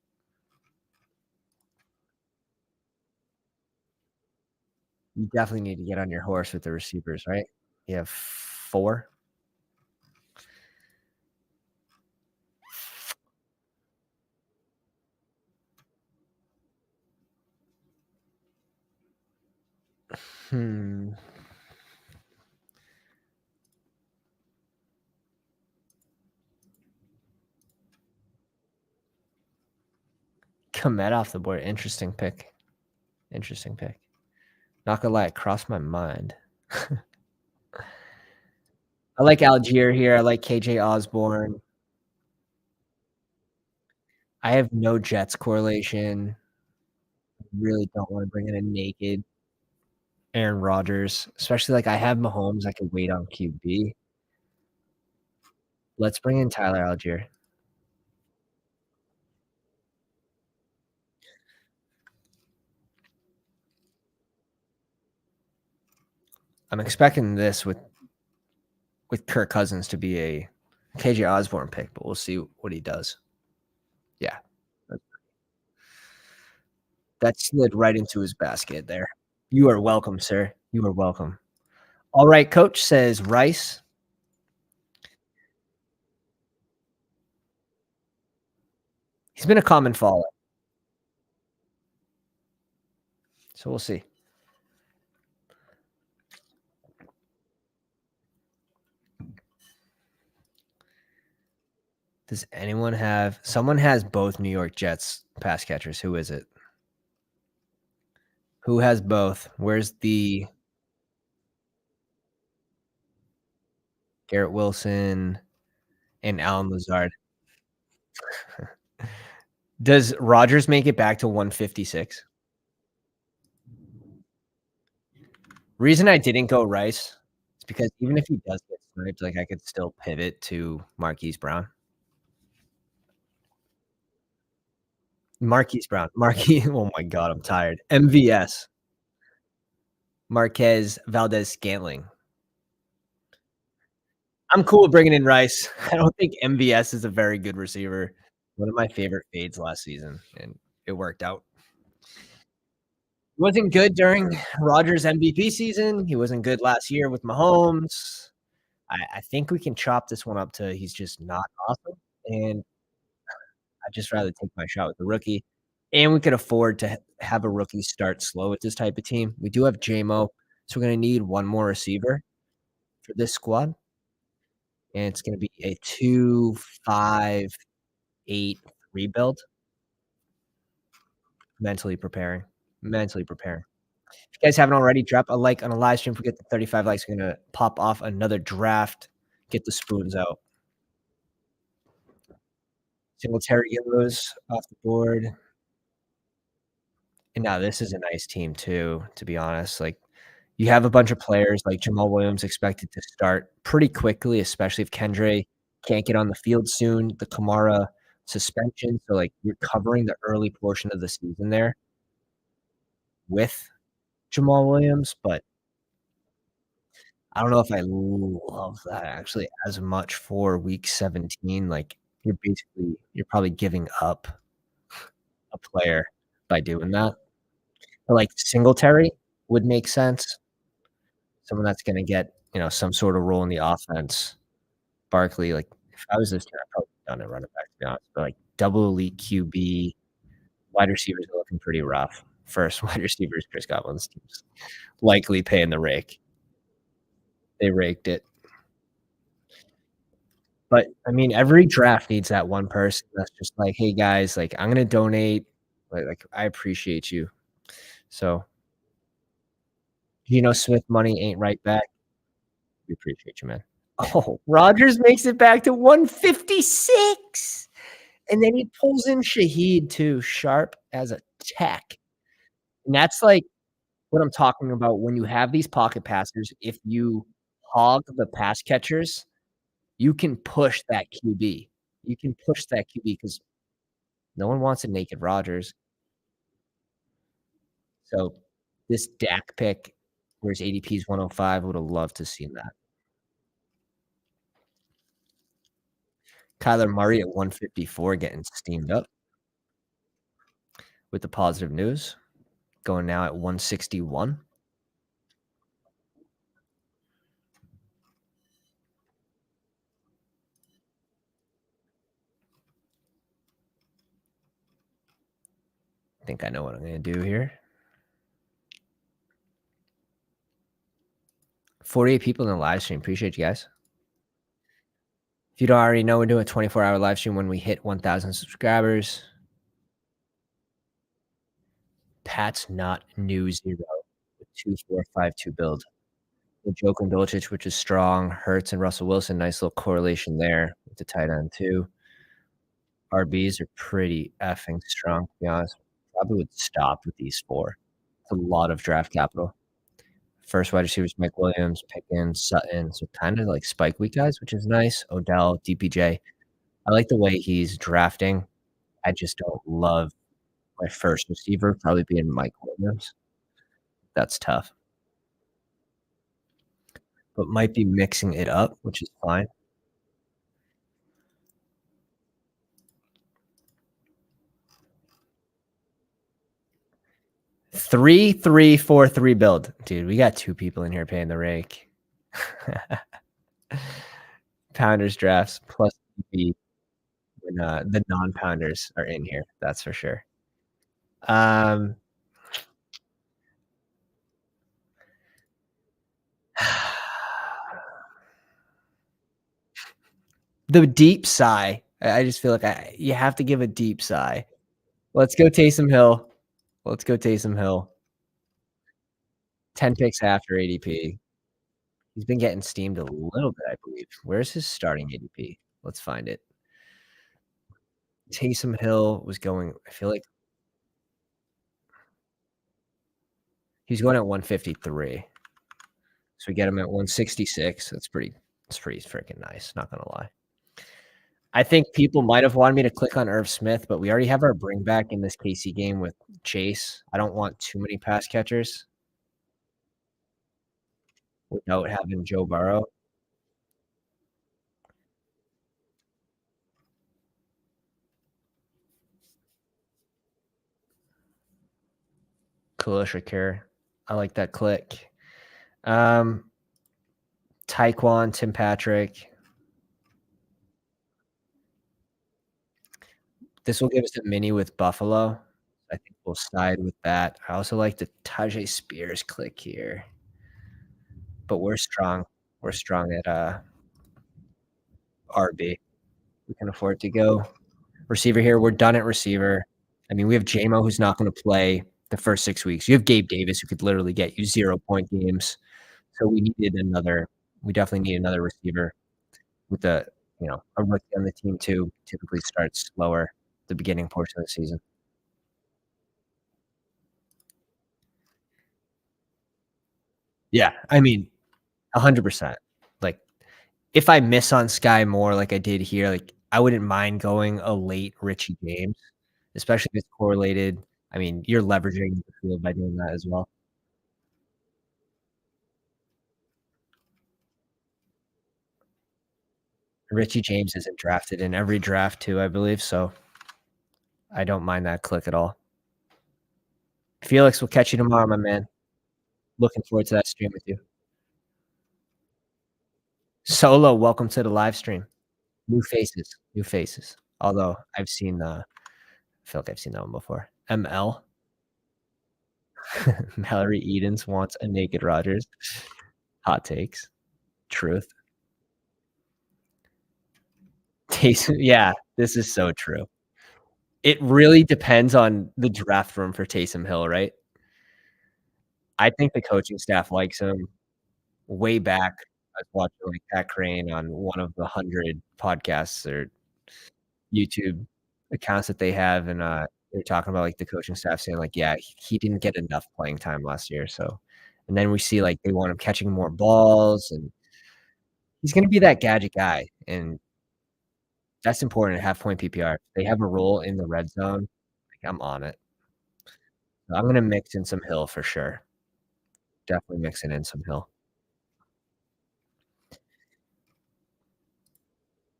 You definitely need to get on your horse with the receivers, right? You have 4. Hmm. Komet off the board. Interesting pick. Interesting pick. Not gonna lie, it crossed my mind. I like Algier here. I like KJ Osborne. I have no Jets correlation. Really don't want to bring in a naked Aaron Rodgers, especially like I have Mahomes. I could wait on QB. Let's bring in Tyler Algier. I'm expecting this with Kirk Cousins to be a KJ Osborne pick, but we'll see what he does. Yeah. That that slid right into his basket there. You are welcome, sir. You are welcome. All right, coach says Rice. He's been a common follow, so we'll see. Does anyone have someone has both New York Jets pass catchers. Who is it? Who has both? Where's the Garrett Wilson and Alan Lazard? Does Rodgers make it back to 156? Reason I didn't go Rice is because even if he does get sniped, like, I could still pivot to Marquise Brown. Marquise Brown. Marquise oh my god, I'm tired. MVS. Marquez Valdez-Scantling. I'm cool with bringing in Rice. I don't think MVS is a very good receiver. One of my favorite fades last season, and it worked out. He wasn't good during Rodgers' MVP season. He wasn't good last year with Mahomes. I think we can chop this one up to he's just not awesome, and I'd just rather take my shot with the rookie, and we could afford to have a rookie start slow with this type of team. We do have JMO, so we're gonna need one more receiver for this squad, and it's gonna be a 2-5-8 rebuild. Mentally preparing, mentally preparing. If you guys haven't already, drop a like on a live stream. If we get to 35 likes, we're gonna pop off another draft, get the spoons out. Singletary goes off the board. And now this is a nice team too, to be honest. Like, you have a bunch of players like Jamal Williams expected to start pretty quickly, especially if Kendre can't get on the field soon. The Kamara suspension, so, like, you're covering the early portion of the season there with Jamal Williams, but I don't know if I love that actually as much for week 17. Like, you're probably giving up a player by doing that. But, like, Singletary would make sense. Someone that's gonna get, some sort of role in the offense. Barkley, like, if I was this team, I'd probably done a running back, to be honest, but, like, double elite QB, wide receivers are looking pretty rough. First wide receivers, Chris Godwin's team's likely paying the rake. They raked it. But, I mean, every draft needs that one person that's just like, "Hey, guys, like, I'm gonna donate, like, I appreciate you." So, Smith money ain't right back. We appreciate you, man. Oh, Rodgers makes it back to 156, and then he pulls in Shaheed too, sharp as a tack, and that's, like, what I'm talking about when you have these pocket passers, if you hog the pass catchers, you can push that QB. You can push that QB because no one wants a naked Rodgers. So, this Dak pick, where his ADP is 105, would have loved to seen that. Kyler Murray at 154 getting steamed up with the positive news, going now at 161. I think I know what I'm gonna do here. 48 people in the live stream. Appreciate you guys. If you don't already know, we're doing a 24-hour live stream when we hit 1,000 subscribers. Pat's not new 0 with 2-4-5-2 build. The Joke and Dolchich, which is strong. Hurts and Russell Wilson, nice little correlation there with the tight end too. RBs are pretty effing strong, to be honest. Probably would stop with these 4. It's a lot of draft capital. First wide receivers, Mike Williams, Pickens, Sutton, so kinda like spike week guys, which is nice. Odell, DPJ. I like the way he's drafting. I just don't love my first receiver probably being Mike Williams. That's tough. but might be mixing it up, which is fine. 3-3-4-3 build. Dude, we got 2 people in here paying the rake. Pounders drafts plus the when, the non-pounders are in here, that's for sure. Um, the deep sigh. I just feel like you have to give a deep sigh. Let's go Taysom Hill. Let's go Taysom Hill. 10 picks after ADP. He's been getting steamed a little bit, I believe. Where's his starting ADP? Let's find it. Taysom Hill was going I feel like he's going at 153. So we get him at 166. That's pretty freaking nice, not gonna lie. I think people might have wanted me to click on Irv Smith, but we already have our bring back in this KC game with Chase. I don't want too many pass catchers without having Joe Burrow. Khalil Shakir. I like that click. Um, Taekwon, Tim Patrick. This will give us a mini with Buffalo. I think we'll side with that. I also like the Tajay Spears click here, but we're strong. We're strong at RB. We can afford to go receiver here. We're done at receiver. I mean, we have JMO who's not going to play the first 6 weeks. You have Gabe Davis who could literally get you 0-point games. So we needed another. We definitely need another receiver with a rookie on the team too. Typically starts slower the beginning portion of the season. Yeah, I mean, 100%. Like, if I miss on Sky Moore like I did here, like, I wouldn't mind going a late Richie James, especially if it's correlated. I mean, you're leveraging the field by doing that as well. Richie James isn't drafted in every draft too, I believe, so I don't mind that click at all. Felix, we'll catch you tomorrow, my man. Looking forward to that stream with you. Solo, welcome to the live stream. New faces, new faces. Although I feel like I've seen that one before. ML. Mallory Edens wants a naked Rogers. Hot takes. Truth. Taysom, yeah, this is so true. It really depends on the draft room for Taysom Hill, right? I think the coaching staff likes him. Way back, I was watching, like, Pat Crane on one of the 100 podcasts or YouTube accounts that they have, and, they're talking about, like, the coaching staff saying, like, "Yeah, he didn't get enough playing time last year," so and then we see, like, they want him catching more balls, and he's gonna be that gadget guy, and that's important in half-point PPR. They have a role in the red zone, like, I'm on it. So I'm gonna mix in some Hill for sure. Definitely mixing in some Hill.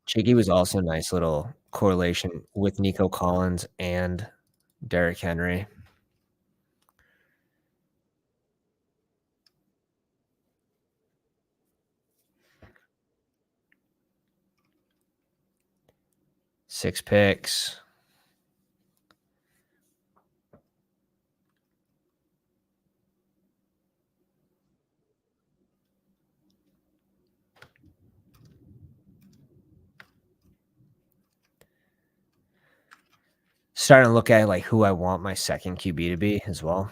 Chiggy was also a nice little correlation with Nico Collins and Derrick Henry. Six picks. Starting to look at, like, who I want my second QB to be as well.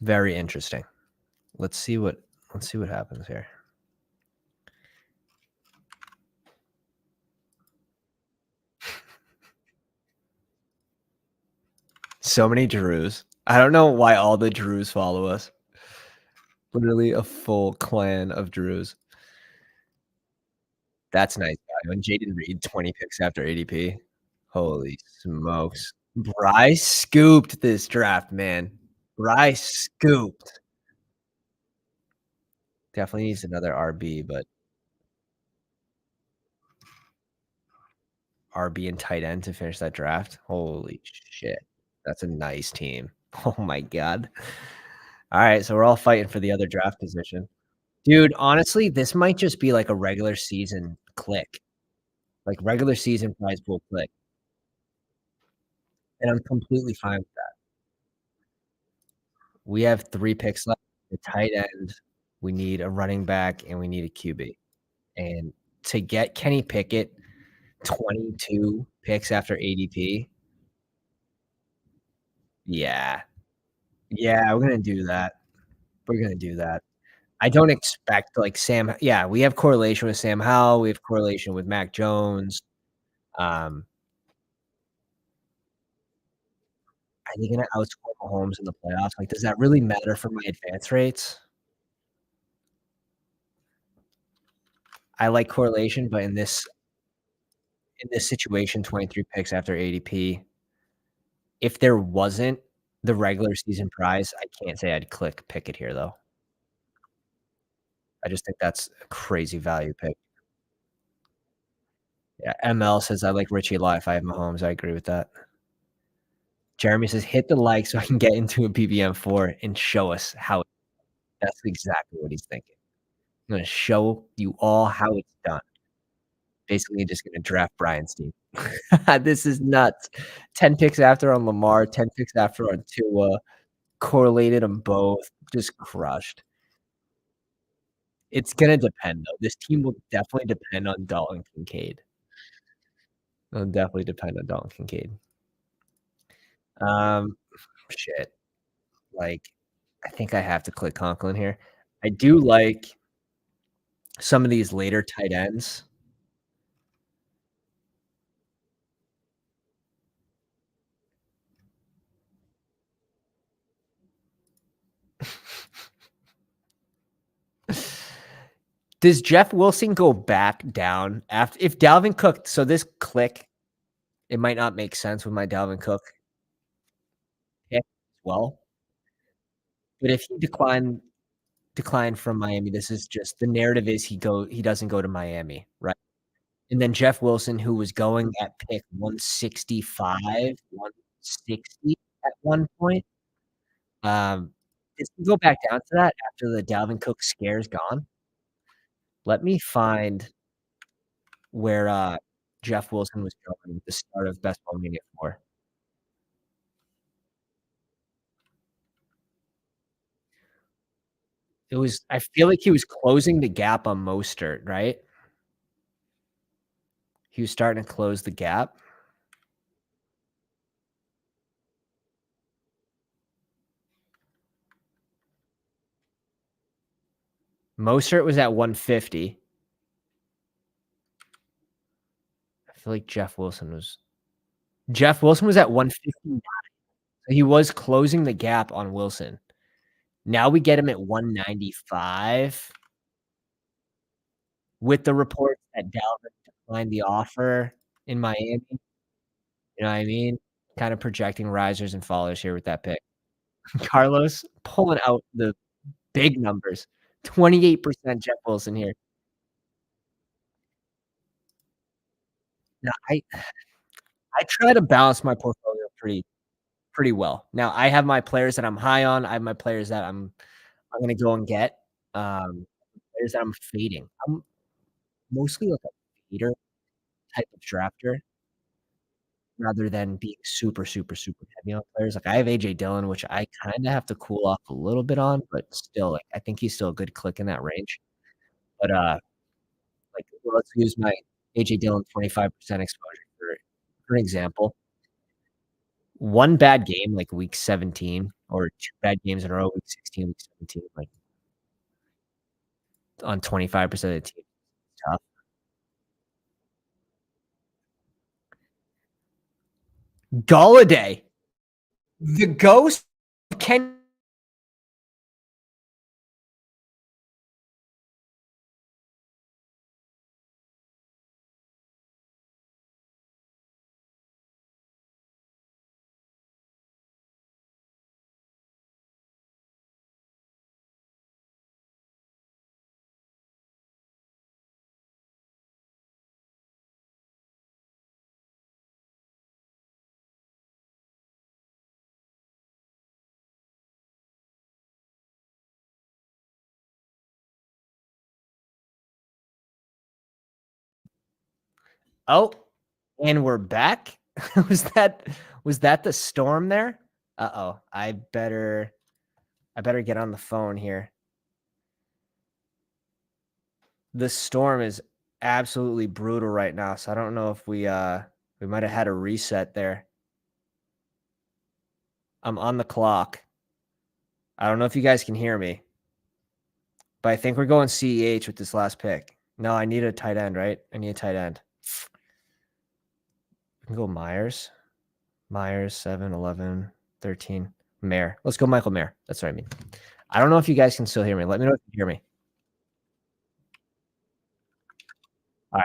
Very interesting. Let's see what happens here. So many Drews. I don't know why all the Drews follow us. Literally a full clan of Drews. That's nice value. And Jaden Reed, 20 picks after ADP. Holy smokes. Bryce scooped this draft, man. Bryce scooped. Definitely needs another RB, but RB and tight end to finish that draft. Holy shit. That's a nice team. Oh my god. Alright, so we're all fighting for the other draft position. Dude, honestly, this might just be like a regular season click, like regular season prize pool click, and I'm completely fine with that. We have 3 picks left, a tight end, we need a running back, and we need a QB, and to get Kenny Pickett 22 picks after ADP, yeah. Yeah, we're gonna do that. We're gonna do that. I don't expect, like, Sam yeah, we have correlation with Sam Howell, we have correlation with Mac Jones. Um, are they gonna outscore Mahomes in the playoffs? Like, does that really matter for my advance rates? I like correlation, but in this situation, 23 picks after ADP, if there wasn't the regular season prize, I can't say I'd click Pickett here, though. I just think that's a crazy value pick. Yeah, ML says, "I like Richie a lot if I have Mahomes." I agree with that. Jeremy says, "Hit the like so I can get into a PBM4 and show us how." That's exactly what he's thinking. "I'm gonna show you all how it's done." Basically, just gonna draft Brian's team. This is nuts. 10 picks after on Lamar, 10 picks after on Tua, correlated them both, just crushed. It's gonna depend, though. This team will definitely depend on Dalton Kincaid. It'll definitely depend on Dalton Kincaid. Um, shit, like, I think I have to click Conklin here. I do like some of these later tight ends. Does Jeff Wilson go back down after if Dalvin Cook so this click, it might not make sense with my Dalvin Cook pick as well, but if he declined from Miami, this is just the narrative is he doesn't go to Miami, right? And then Jeff Wilson, who was going at pick 165, 160 at one point, um, does he go back down to that after the Dalvin Cook scare is gone? Let me find where, Jeff Wilson was going at the start of Best Ball Mania 4. It was I feel like he was closing the gap on Mostert, right? He was starting to close the gap. Mostert was at 150. I feel like Jeff Wilson was at 159. So he was closing the gap on Wilson. Now we get him at 195 with the reports that Dalvin declined the offer in Miami, you know what I mean? Kinda projecting risers and fallers here with that pick. Carlos pulling out the big numbers. 28% Jeff Wilson here. Now I try to balance my portfolio pretty well. Now I have my players that I'm high on, I have my players that I'm gonna go and get, players that I'm fading. I'm mostly like a fader type of drafter rather than being super, super, super heavy on players. Like, I have AJ Dillon, which I kinda have to cool off a little bit on, but still, like, I think he's still a good click in that range. But, like, well, let's use my AJ Dillon 25% exposure for an example. One bad game, like week 17, or 2 bad games in a row, week 16, week 17, like, on 25% of the team, tough. Galladay, the ghost of Ken Oh, and we're back? Was that was that the storm there? Uh-oh, I better get on the phone here. The storm is absolutely brutal right now, so I don't know if we might have had a reset there. I'm on the clock. I don't know if you guys can hear me, but I think we're going CEH with this last pick. No, I need a tight end, right? I need a tight end. We can go Myers. Myers, 7, 11, 13. Mayer. Let's go Michael Mayer. That's what I mean. I don't know if you guys can still hear me. Let me know if you hear me. All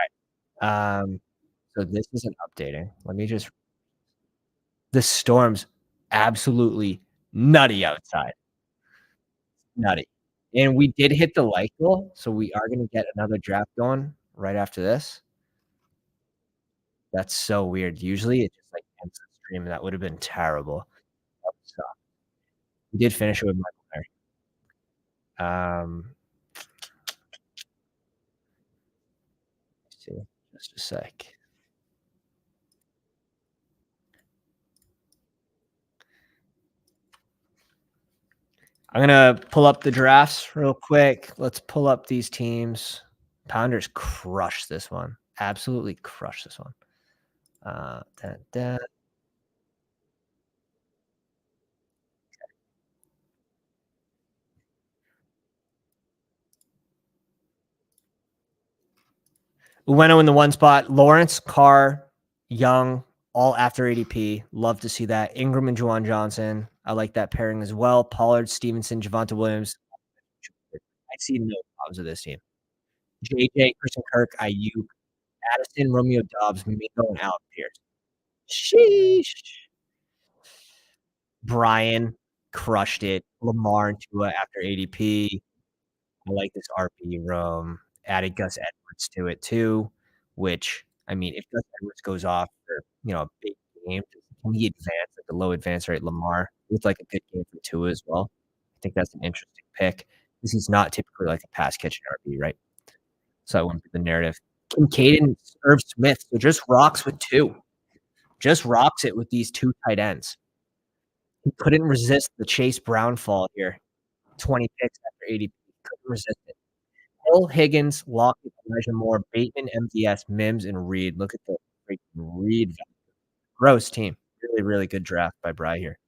right. So this isn't updating. Let me just the storm's absolutely nutty outside. Nutty. And we did hit the like goal, so we are gonna get another draft going right after this. That's so weird. Usually it just like ends the stream, and that would have been terrible. So we did finish it with Michael Mayer. Let's see, just a sec. I'm gonna pull up the drafts real quick. Let's pull up these teams. Pounders crushed this one. Absolutely crushed this one. Da, da. Ueno in the one spot. Lawrence, Carr, Young, all after ADP. Love to see that. Ingram and Juwan Johnson. I like that pairing as well. Pollard, Stevenson, Javonte Williams. I see no problems with this team. JJ, Christian Kirk, Ayuk, Addison, Romeo Dobbs, Mingo, and Alec Pierce. Sheesh. Brian crushed it. Lamar and Tua after ADP. I like this RP room. Added Gus Edwards to it too, which I mean, if Gus Edwards goes off for a big game, can he advance like a low advance rate Lamar with like a good game for Tua as well? I think that's an interesting pick because he's not typically like a pass catching RB, right? So that wouldn't be the narrative. Kincaid and Irv Smith, so just rocks with two. Just rocks it with these two tight ends. He couldn't resist the Chase Brown fall here. 20 picks after 80. Couldn't resist it. Hill, Higgins, Lockett, Elijah Moore, Bateman, MVS, Mims, and Reed. Look at the freaking Reed. Gross team. Really, really good draft by Bry here.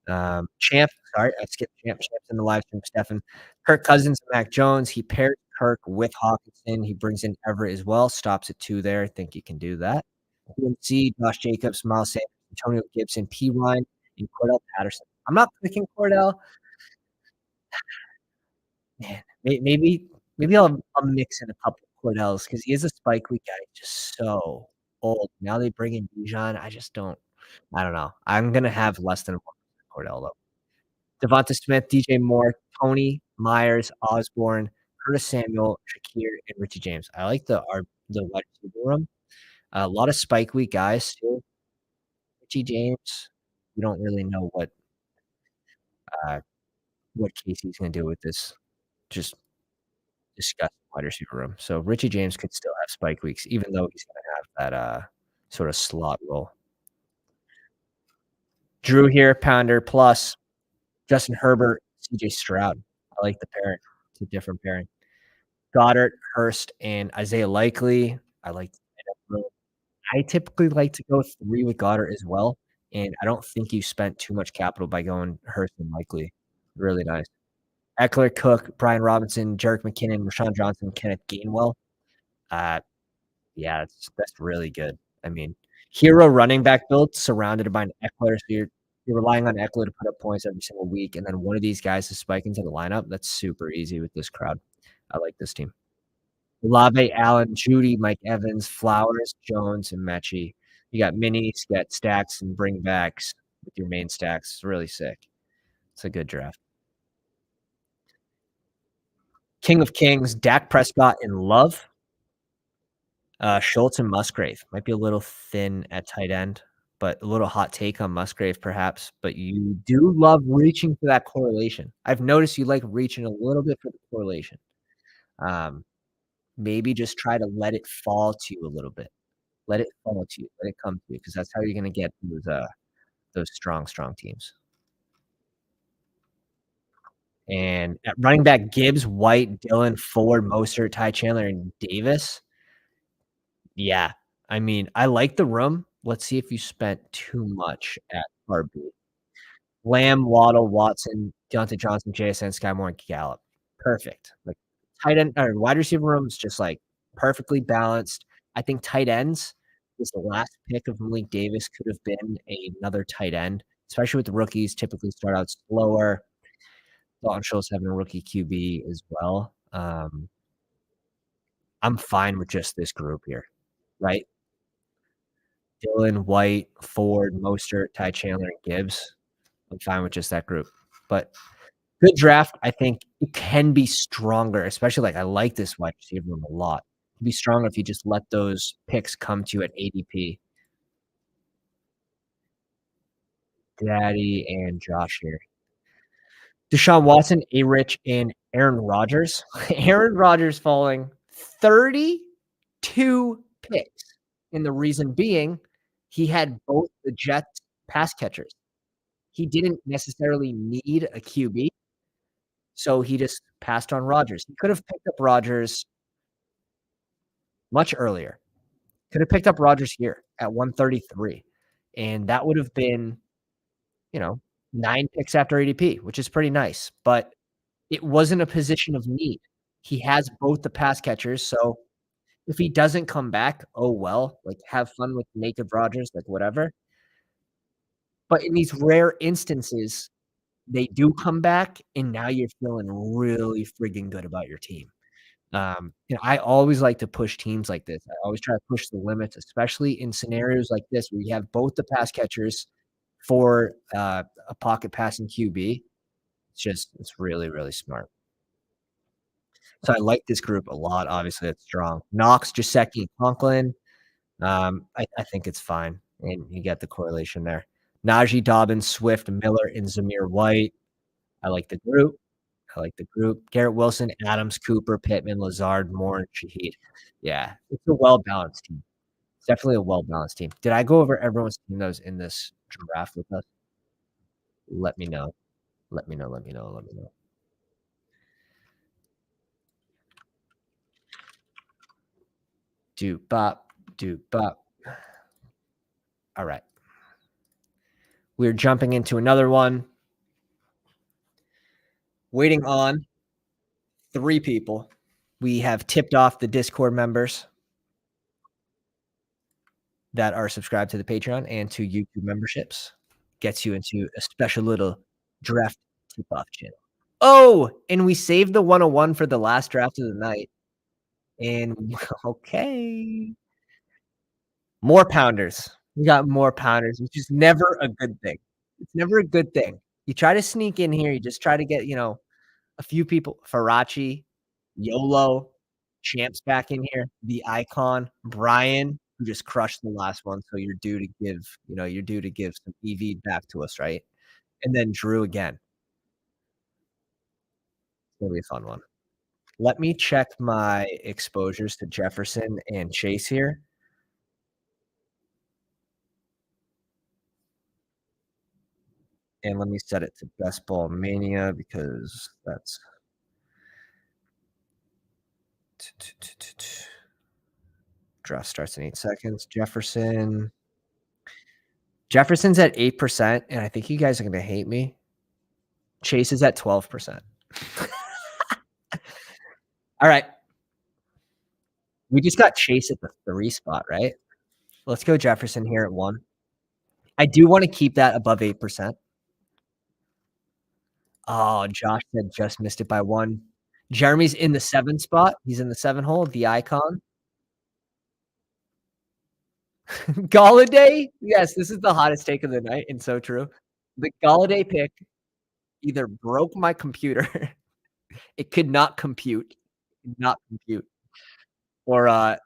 Champ, sorry, I skipped Champ. Champ's in the live stream. Stefan, Kirk Cousins, Mac Jones. He pairs Kirk with Hawkinson. He brings in Everett as well. Stops at 2 there. I think he can do that. PNC, Josh Jacobs, Miles Sanders, Antonio Gibson, P. Ryan, and Cordell Patterson. I'm not picking Cordell. Man, maybe I'll mix in a couple of Cordells because he is a spike week guy, just so old. Now they bring in Bijan, I don't know. I'm gonna have less than 1% Cordell, though. Devonta Smith, DJ Moore, Tony, Myers, Osborne, Curtis Samuel, Shakir, and Richie James. I like the wide receiver room. A lot of spike week guys too. Richie James, we don't really know uh, what Casey's gonna do with this. Just disgusting wide receiver room. So Richie James could still have spike weeks, even though he's gonna have that sort of slot role. Drew here, Pounder plus Justin Herbert, CJ Stroud. I like the pairing. It's a different pairing. Goddard, Hurst, and Isaiah Likely. I like I typically like to go 3 with Goddard as well. And I don't think you spent too much capital by going Hurst and Likely. Really nice. Eckler, Cook, Brian Robinson, Jerick McKinnon, Rashawn Johnson, Kenneth Gainwell. Uh, Yeah, that's really good. I mean, hero running back build surrounded by an Eckler, so you're relying on Eckler to put up points every single week, and then one of these guys to spike into the lineup. That's super easy with this crowd. I like this team. Olave, Allen, Judy, Mike Evans, Flowers, Jones, and Mechie. You got minis, you got stacks and bringbacks with your main stacks. It's really sick. It's a good draft. King of Kings, Dak Prescott and Love. Schultz and Musgrave might be a little thin at tight end, but a little hot take on Musgrave perhaps, but you do love reaching for that correlation. I've noticed you like reaching a little bit for the correlation. Um, maybe just try to let it fall to you a little bit. Let it fall to you, let it come to you, because that's how you're gonna get those strong, strong teams. And at running back, Gibbs, White, Dillon, Ford, Mostert, Ty Chandler, and Davis. Yeah. I mean, I like the room. Let's see if you spent too much at RB. Lamb, Waddle, Watson, Deontay Johnson, JSN, Sky Moore, and Gallup. Perfect. Like, tight end or wide receiver room is just, like, perfectly balanced. I think tight ends was the last pick of Malik Davis could have been another tight end, especially with the rookies typically start out slower. Dalton Schultz having a rookie QB as well. I'm fine with just this group here, right? Dillon, White, Ford, Mostert, Ty Chandler, and Gibbs. I'm fine with just that group. But good draft. I think it can be stronger, especially like I like this wide receiver room a lot. It can be stronger if you just let those picks come to you at ADP. Daddy and Josh here. Deshaun Watson, A Rich, and Aaron Rodgers. Aaron Rodgers falling 32 picks. And the reason being, he had both the Jets pass catchers. He didn't necessarily need a QB, so he just passed on Rodgers. He could have picked up Rodgers much earlier. Could have picked up Rodgers here at 133, and that would have been, you know, 9 picks after ADP, which is pretty nice, but it wasn't a position of need. He has both the pass catchers, so if he doesn't come back, oh well, like, have fun with naked Rodgers, like, whatever. But in these rare instances, they do come back, and now you're feeling really friggin' good about your team. I always like to push teams like this. I always try to push the limits, especially in scenarios like this where you have both the pass catchers for, a pocket passing QB. It's really, really smart. So I like this group a lot. Obviously, it's strong. Knox, Gesicki, Conklin. I think it's fine, and you get the correlation there. Najee, Dobbins, Swift, Miller, and Zamir White. I like the group. I like the group. Garrett Wilson, Adams, Cooper, Pittman, Lazard, Moore, and Shaheed. Yeah, it's a well-balanced team. It's definitely a well-balanced team. Did I go over everyone's team that was in this draft with us? Let me know. Let me know. Let me know. Let me know. Do bop, do bop. All right. We're jumping into another one. Waiting on 3 people. We have tipped off the Discord members that are subscribed to the Patreon and to YouTube memberships. Gets you into a special little draft tip-off channel. Oh, and we saved the 101 for the last draft of the night. And okay. More pounders. We got more pounders, which is never a good thing. It's never a good thing. You try to sneak in here, you just try to get, a few people. Farachi, YOLO, Champs back in here, the icon, Brian, who just crushed the last one, so you're due to give some EV back to us, right? And then Drew again. It's gonna be a fun one. Let me check my exposures to Jefferson and Chase here. And let me set it to Best Ball Mania because that's draft starts in 8 seconds. Jefferson's at 8%, and I think you guys are gonna hate me. Chase is at 12%. All right. We just got Chase at the 3 spot, right? Let's go Jefferson here at 1. I do wanna keep that above 8%. Oh, Josh said just missed it by 1. Jeremy's in the 7 spot. He's in the 7 hole, the icon. Galladay? Yes, this is the hottest take of the night, and so true. The Galladay pick either broke my computer, it could not compute, or,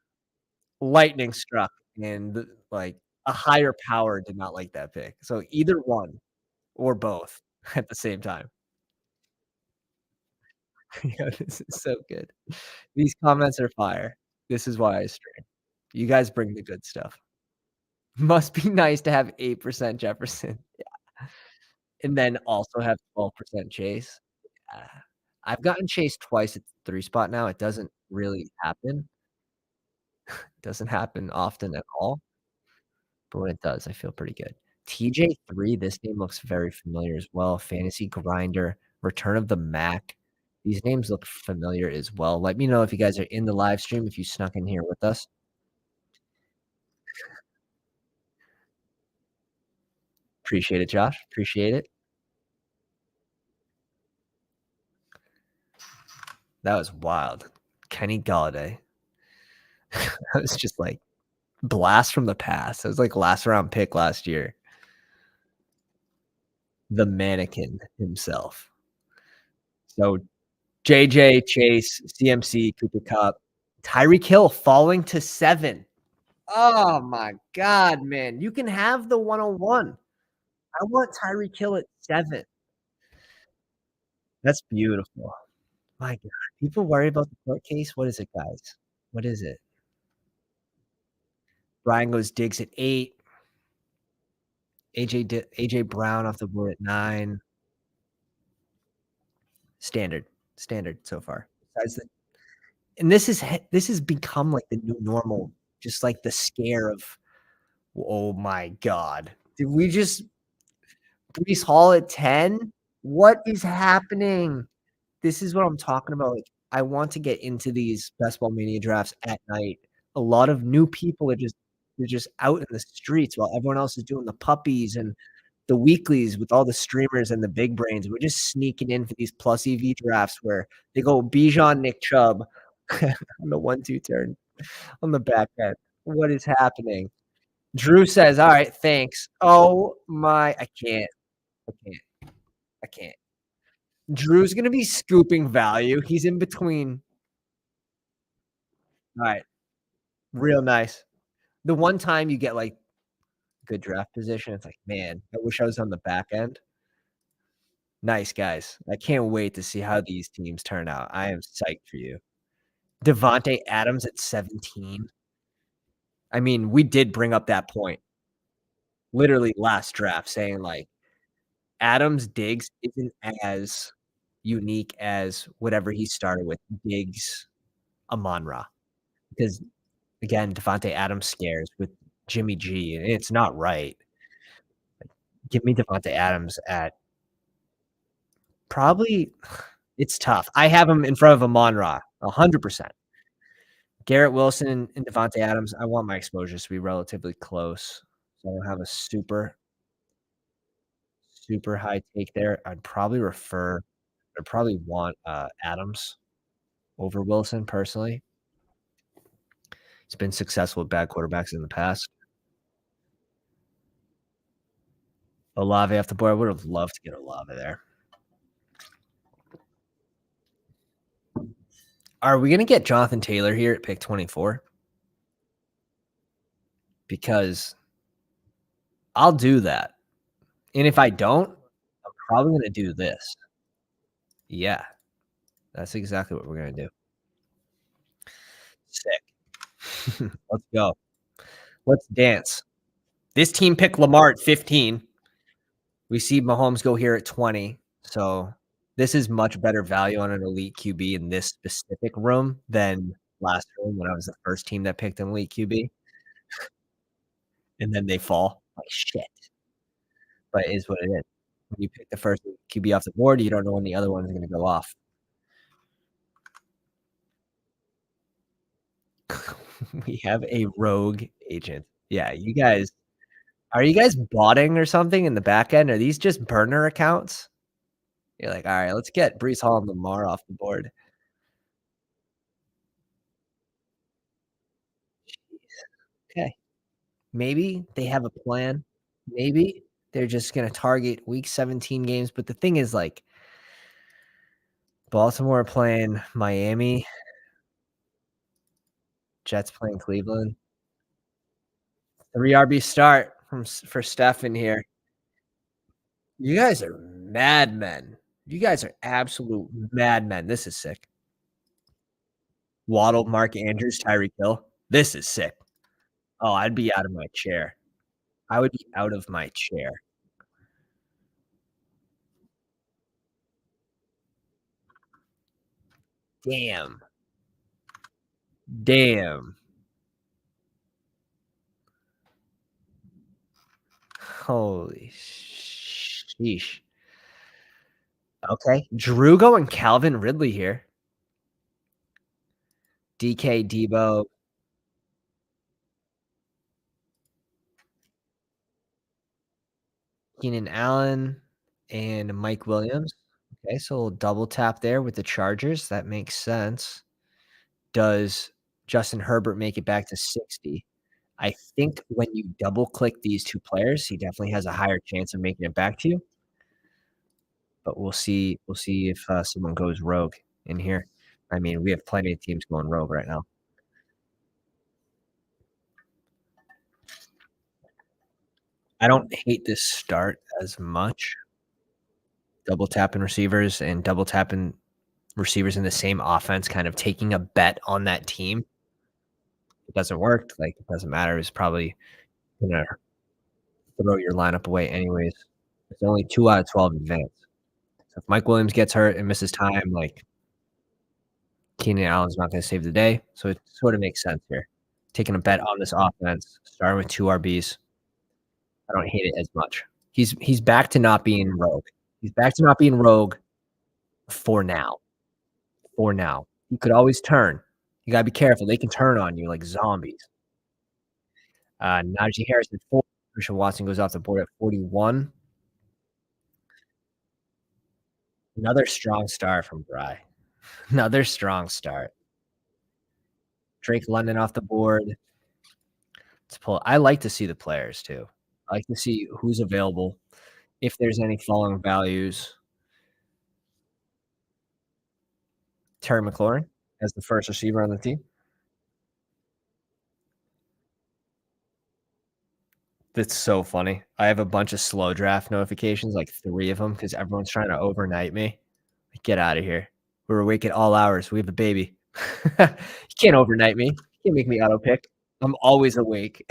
lightning struck, and, like, a higher power did not like that pick. So either one or both at the same time. Yeah, this is so good. These comments are fire. This is why I stream. You guys bring the good stuff. Must be nice to have 8% Jefferson, and then also have 12% Chase. Yeah. I've gotten Chase twice at the 3 spot now, it doesn't really happen. Doesn't happen often at all, but when it does, I feel pretty good. TJ3, this name looks very familiar as well. Fantasy Grinder, Return of the Mac. These names look familiar as well. Let me know if you guys are in the live stream, if you snuck in here with us. Appreciate it, Josh. Appreciate it. That was wild. Kenny Galladay. That was just like blast from the past. It was like last round pick last year. The mannequin himself. So JJ, Chase, CMC, Cooper Kupp, Tyreek Hill falling to 7. Oh my god, man. You can have the 101. I want Tyreek Hill at 7. That's beautiful. My god. People worry about the court case. What is it, guys? What is it? Brian goes Diggs at 8. AJ Brown off the board at 9. Standard. Standard so far. Besides the and this has become like the new normal, just like the scare of, "Oh my god. Did we just Breece Hall at 10? What is happening?" This is what I'm talking about, like, I want to get into these Best Ball Mania drafts at night. A lot of new people are just they're just out in the streets while everyone else is doing the puppies and the weeklies with all the streamers and the big brains. We're just sneaking in for these plus EV drafts where they go Bijan, Nick Chubb on the 1-2 turn on the back end. What is happening? Drew says, "Alright, thanks." Oh my I can't. I can't. I can't. Drew's gonna be scooping value. He's in between. Alright, real nice. The one time you get, like, good draft position, it's like, "Man, I wish I was on the back end." Nice, guys. I can't wait to see how these teams turn out. I am psyched for you. Devontae Adams at 17. I mean, we did bring up that point literally last draft saying, like, Adams Diggs isn't as unique as whatever he started with, Diggs, Amon-Ra, because, again, Devontae Adams scares with Jimmy G, and it's not right. Give me Devontae Adams at probably it's tough. I have him in front of Amon-Ra, 100%. Garrett Wilson and Devontae Adams, I want my exposures to be relatively close, so I don't have a super high take there. I'd probably want, Adams over Wilson personally. He's been successful with bad quarterbacks in the past. Olave off the board, I would have loved to get Olave there. Are we gonna get Jonathan Taylor here at pick 24? Because I'll do that, and if I don't, I'm probably gonna do this. Yeah, that's exactly what we're gonna do. Sick. Let's go. Let's dance. This team picked Lamar at 15. We see Mahomes go here at 20, so this is much better value on an elite QB in this specific room than last room when I was the first team that picked an elite QB, and then they fall. Like, shit, but it is what it is. When you pick the first QB off the board, you don't know when the other one's gonna go off. We have a rogue agent. Yeah, you guys are you guys botting or something in the back end? Are these just burner accounts? You're like, "Alright, let's get Breece Hall and Lamar off the board." Okay. Maybe they have a plan. Maybe they're just gonna target week 17 games, but the thing is, like, Baltimore playing Miami, Jets playing Cleveland. 3 RB start from for Stefan here. You guys are madmen. You guys are absolute madmen. This is sick. Waddle, Mark Andrews, Tyreek Hill. This is sick. Oh, I'd be out of my chair. I would be out of my chair. Damn. Damn. Holy sheesh. Okay. Drew going Calvin Ridley here. DK, Debo, Keenan Allen, and Mike Williams. Okay, so we'll double tap there with the Chargers. That makes sense. Does Justin Herbert make it back to 60? I think when you double click these 2 players, he definitely has a higher chance of making it back to you, but we'll see if, someone goes rogue in here. I mean, we have plenty of teams going rogue right now. I don't hate this start as much. Double tapping receivers and double tapping receivers in the same offense, kind of taking a bet on that team. It doesn't work, like, it doesn't matter. It's probably gonna throw your lineup away anyways. It's only 2 out of 12 advance. So if Mike Williams gets hurt and misses time, like, Keenan Allen's not gonna save the day, so it sorta makes sense here. Taking a bet on this offense, starting with 2 RBs, I don't hate it as much. He's back to not being rogue. He's back to not being rogue for now. For now. He could always turn. You gotta be careful. They can turn on you like zombies. Najee Harris at 4. Christian Watson goes off the board at 41. Another strong start from Bry. Another strong start. Drake London off the board. Let's pull I like to see the players too. I like to see who's available, if there's any falling values. Terry McLaurin as the first receiver on the team. That's so funny. I have a bunch of slow draft notifications, like 3 of them, because everyone's trying to overnight me. Like, get out of here. We're awake at all hours. We have a baby. You can't overnight me. You can't make me auto pick. I'm always awake.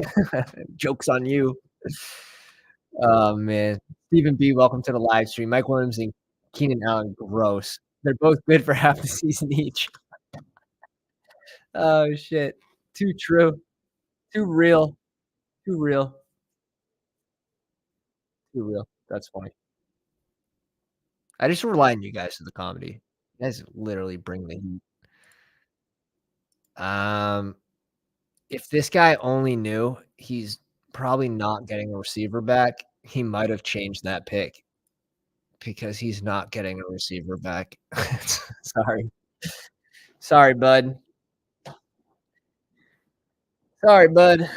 Joke's on you. Oh, man. Stephen B, welcome to the live stream. Mike Williams and Keenan Allen, gross. They're both good for half the season each. Oh, shit. Too true. Too real. Too real. Too real. That's funny. I just rely on you guys for the comedy. You guys literally bring the heat. Um, if this guy only knew he's probably not getting a receiver back, he might have changed that pick because he's not getting a receiver back. Sorry. Sorry, bud. Sorry, bud.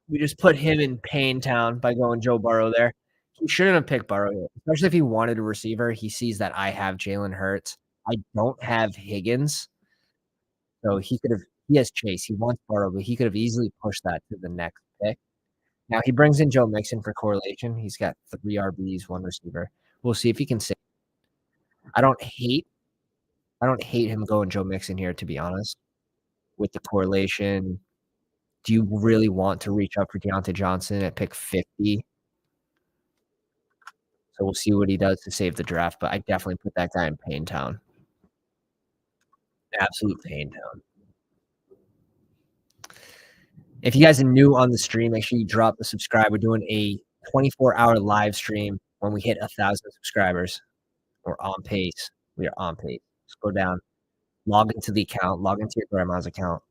We just put him in pain town by going Joe Burrow there. He shouldn't have picked Burrow here, especially if he wanted a receiver. He sees that I have Jalen Hurts. I don't have Higgins, so he has Chase. He wants Burrow, but he could have easily pushed that to the next pick. Now he brings in Joe Mixon for correlation. He's got 3 RBs, 1 receiver. We'll see if he can save. I don't hate I don't hate him going Joe Mixon here, to be honest, with the correlation. Do you really want to reach up for Deontay Johnson at pick 50? So we'll see what he does to save the draft, but I definitely put that guy in Pain Town. Absolute Pain Town. If you guys are new on the stream, make sure you drop the subscribe. We're doing a 24-hour live stream when we hit 1,000 subscribers. We're on pace. We are on pace. Scroll down, log into the account, log into your grandma's account,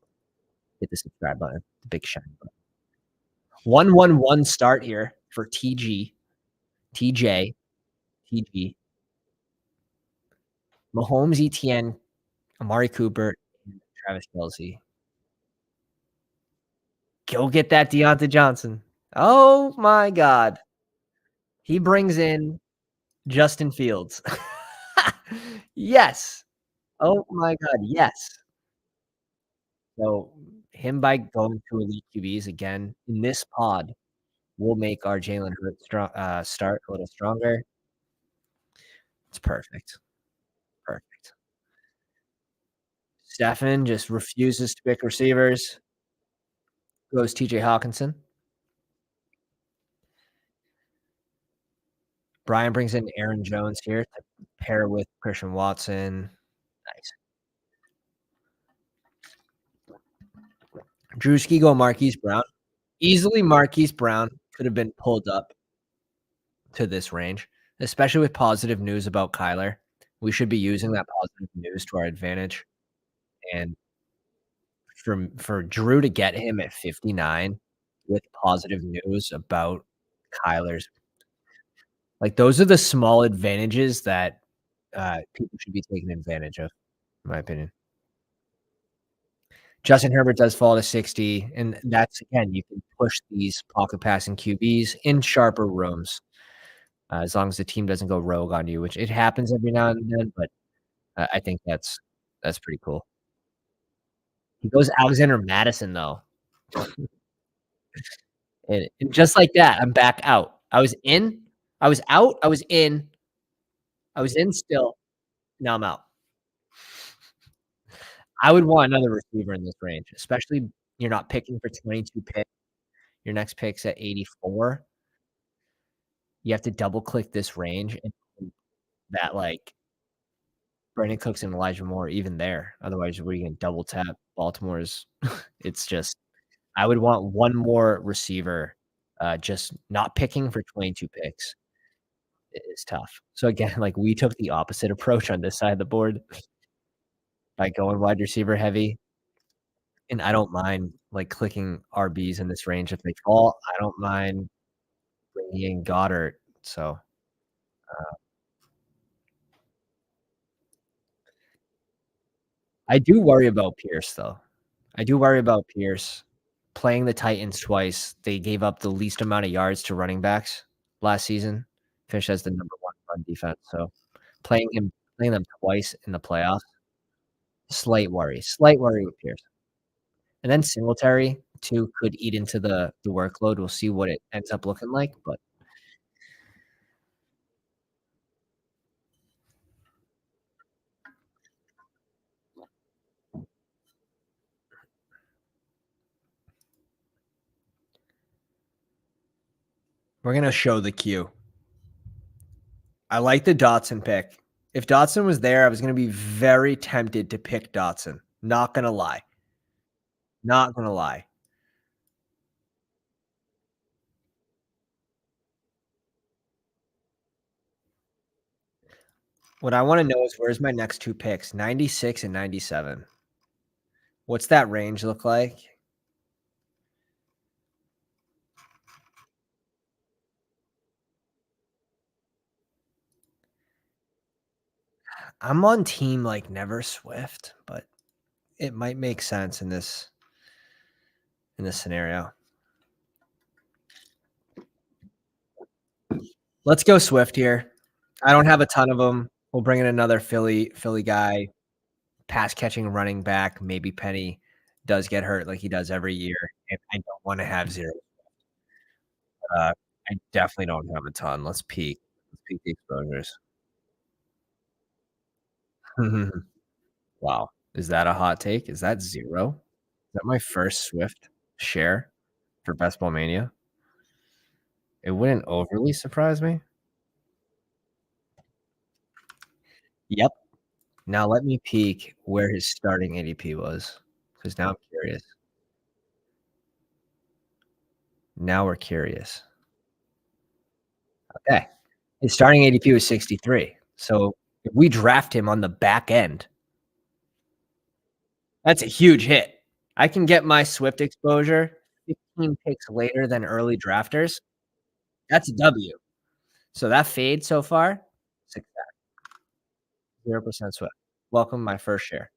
hit the subscribe button, the big shiny button. 1-1-1 start here for TG, TJ, TG. Mahomes, Etienne, Amari Cooper, and Travis Kelce. Go get that Deontay Johnson. Oh my God. He brings in Justin Fields. Yes. Oh my God, yes. So him by going to elite QBs again in this pod will make our Jalen Hurts start a little stronger. It's perfect, perfect. Stefan just refuses to pick receivers, goes TJ Hawkinson. Brian brings in Aaron Jones here to pair with Christian Watson. Nice. Drewski go Marquise Brown. Easily Marquise Brown could have been pulled up to this range, especially with positive news about Kyler. We should be using that positive news to our advantage, and for Drew to get him at 59 with positive news about Kyler's like, those are the small advantages that, people should be taking advantage of, in my opinion. Justin Herbert does fall to 60, and that's again, you can push these pocket passing QBs in sharper rooms, as long as the team doesn't go rogue on you, which it happens every now and then, but I think that's pretty cool. He goes Alexander Madison, though, and just like that, I'm back out. I was in, I was out, I was in, I was in still, now I'm out. I would want another receiver in this range, especially you're not picking for 22 picks. Your next pick's at 84. You have to double click this range and hope that, like, Brandon Cooks and Elijah Moore even there. Otherwise, we can double tap Baltimore's it's just I would want one more receiver, just not picking for 22 picks is tough. So, again, like, we took the opposite approach on this side of the board by going wide receiver heavy, and I don't mind, like, clicking RBs in this range if they fall. I don't mind bringing in Goddard, so I do worry about Pierce, though. I do worry about Pierce playing the Titans twice. They gave up the least amount of yards to running backs last season, finished as the number 1 run defense, so playing them twice in the playoffs, slight worry with Pierce. And then Singletary too could eat into the workload. We'll see what it ends up looking like, but we're gonna show the queue. I like the Dotson pick. If Dotson was there, I was gonna be very tempted to pick Dotson. Not gonna lie. Not gonna lie. What I wanna know is where's my next 2 picks, 96 and 97. What's that range look like? I'm on team, like, Never Swift, but it might make sense in this scenario. Let's go Swift here. I don't have a ton of them. We'll bring in another Philly guy, pass catching running back. Maybe Penny does get hurt like he does every year, and I don't wanna have 0. I definitely don't have a ton. Let's peek. Let's peek the exposures. Wow. Is that a hot take? Is that 0? Is that my first Swift share for Best Ball Mania? It wouldn't overly surprise me. Yep. Now let me peek where his starting ADP was, because now I'm curious. Now we're curious. Okay. His starting ADP was 63. So if we draft him on the back end, that's a huge hit. I can get my Swift exposure 15 picks later than early drafters. That's a W. So that fade so far, success. 0% Swift. Welcome my first share.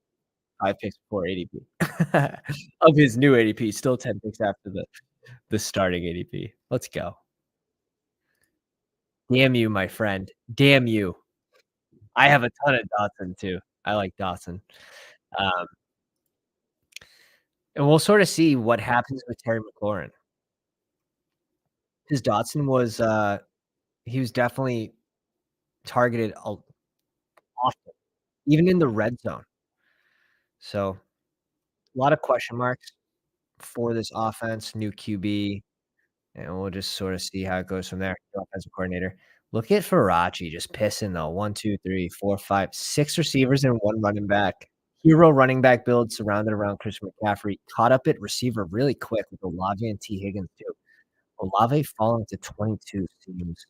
5 picks before ADP of his new ADP, still 10 picks after the starting ADP. Let's go. Damn you, my friend. Damn you. I have a ton of Dotson too. I like Dotson. Um, and we'll sort of see what happens with Terry McLaurin. His Dotson was, he was definitely targeted even in the red zone. So, a lot of question marks for this offense, new QB, and we'll just sort of see how it goes from there. The offensive coordinator. Look at Farachi just pissing though. 1, 2, 3, 4, 5, 6 receivers and 1 running back. Hero running back build surrounded around Christian McCaffrey. Caught up at receiver really quick with Olave and T. Higgins too. Olave falling to 22 seems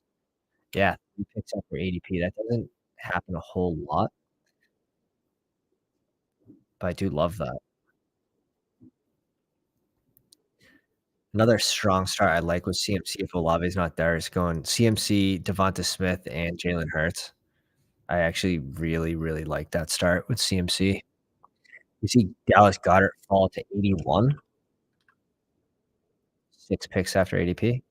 yeah, 3 picks after ADP. That doesn't happen a whole lot, but I do love that. Another strong start I like with CMC if Olave's not there is going CMC, Devonta Smith, and Jalen Hurts. I actually really, really like that start with CMC. You see Dallas Goedert fall to 81, 6 picks after ADP.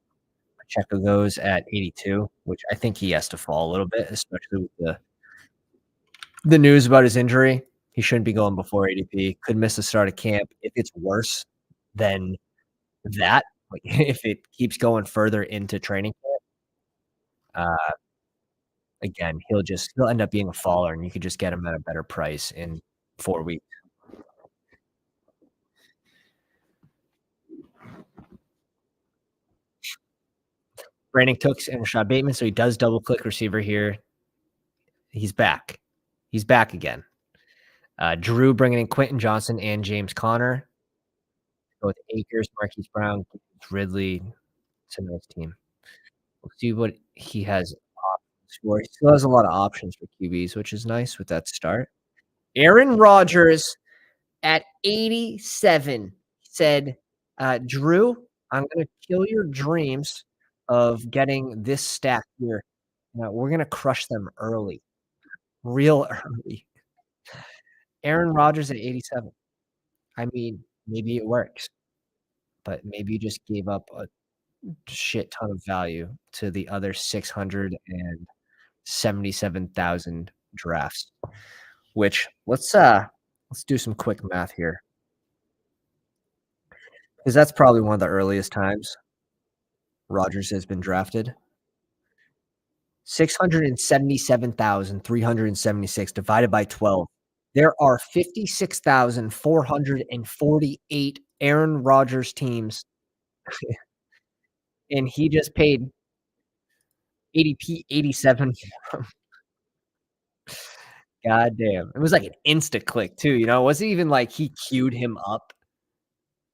Pacheco goes at 82, which I think he has to fall a little bit, especially with the news about his injury. He shouldn't be going before ADP. Could miss the start of camp. If it's worse than that, like if it keeps going further into training camp, uh, again, he'll end up being a faller, and you could just get him at a better price in 4 weeks. Brandon Cooks and Rashad Bateman, so he does double click receiver here. He's back. He's back again. Drew bringing in Quentin Johnson and James Conner. Go with Akers, Marquise Brown, Ridley. It's a nice team. We'll see what he has options for. He still has a lot of options for QBs, which is nice with that start. Aaron Rodgers at 87 said, Drew, I'm going to kill your dreams of getting this stack here. We're going to crush them early, real early. Aaron Rodgers at 87. I mean, maybe it works, but maybe you just gave up a shit ton of value to the other 677,000 drafts, which let's do some quick math here. Because that's probably one of the earliest times Rodgers has been drafted. 677,376 divided by 12. There are 56,448 Aaron Rodgers teams, and he just paid ADP 87. God damn. It was like an insta click too, you know? It wasn't even like he queued him up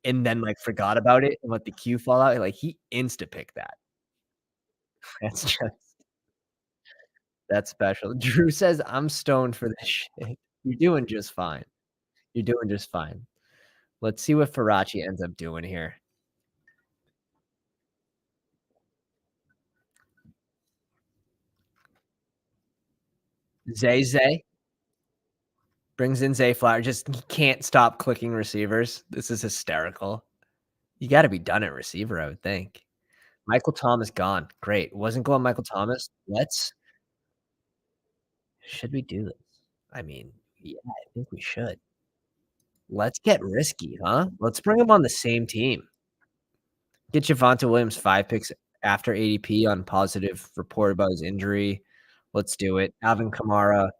and then like forgot about it and let the queue fall out. Like he insta picked that. That's just that's special. Drew says, I'm stoned for this shit. You're doing just fine. You're doing just fine. Let's see what Farachi ends up doing here. Zay brings in Zay Flower. Just he can't stop clicking receivers. This is hysterical. You got to be done at receiver, I would think. Michael Thomas gone. Great. Wasn't going Michael Thomas. Should we do this? I mean, yeah, I think we should. Let's get risky, huh? Let's bring him on the same team. Get Javonte Williams 5 picks after ADP on positive report about his injury. Let's do it. Alvin Kamara.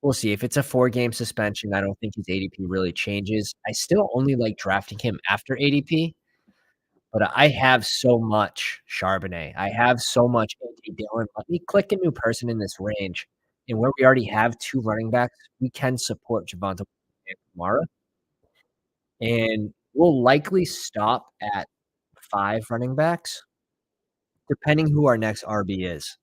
We'll see. If it's a 4-game suspension, I don't think his ADP really changes. I still only like drafting him after ADP, but I have so much Charbonnet. I have so much A.J. Dillon. Let me click a new person in this range. And where we already have 2 running backs, we can support Javonte and Kamara. And we'll likely stop at 5 running backs, depending who our next RB is.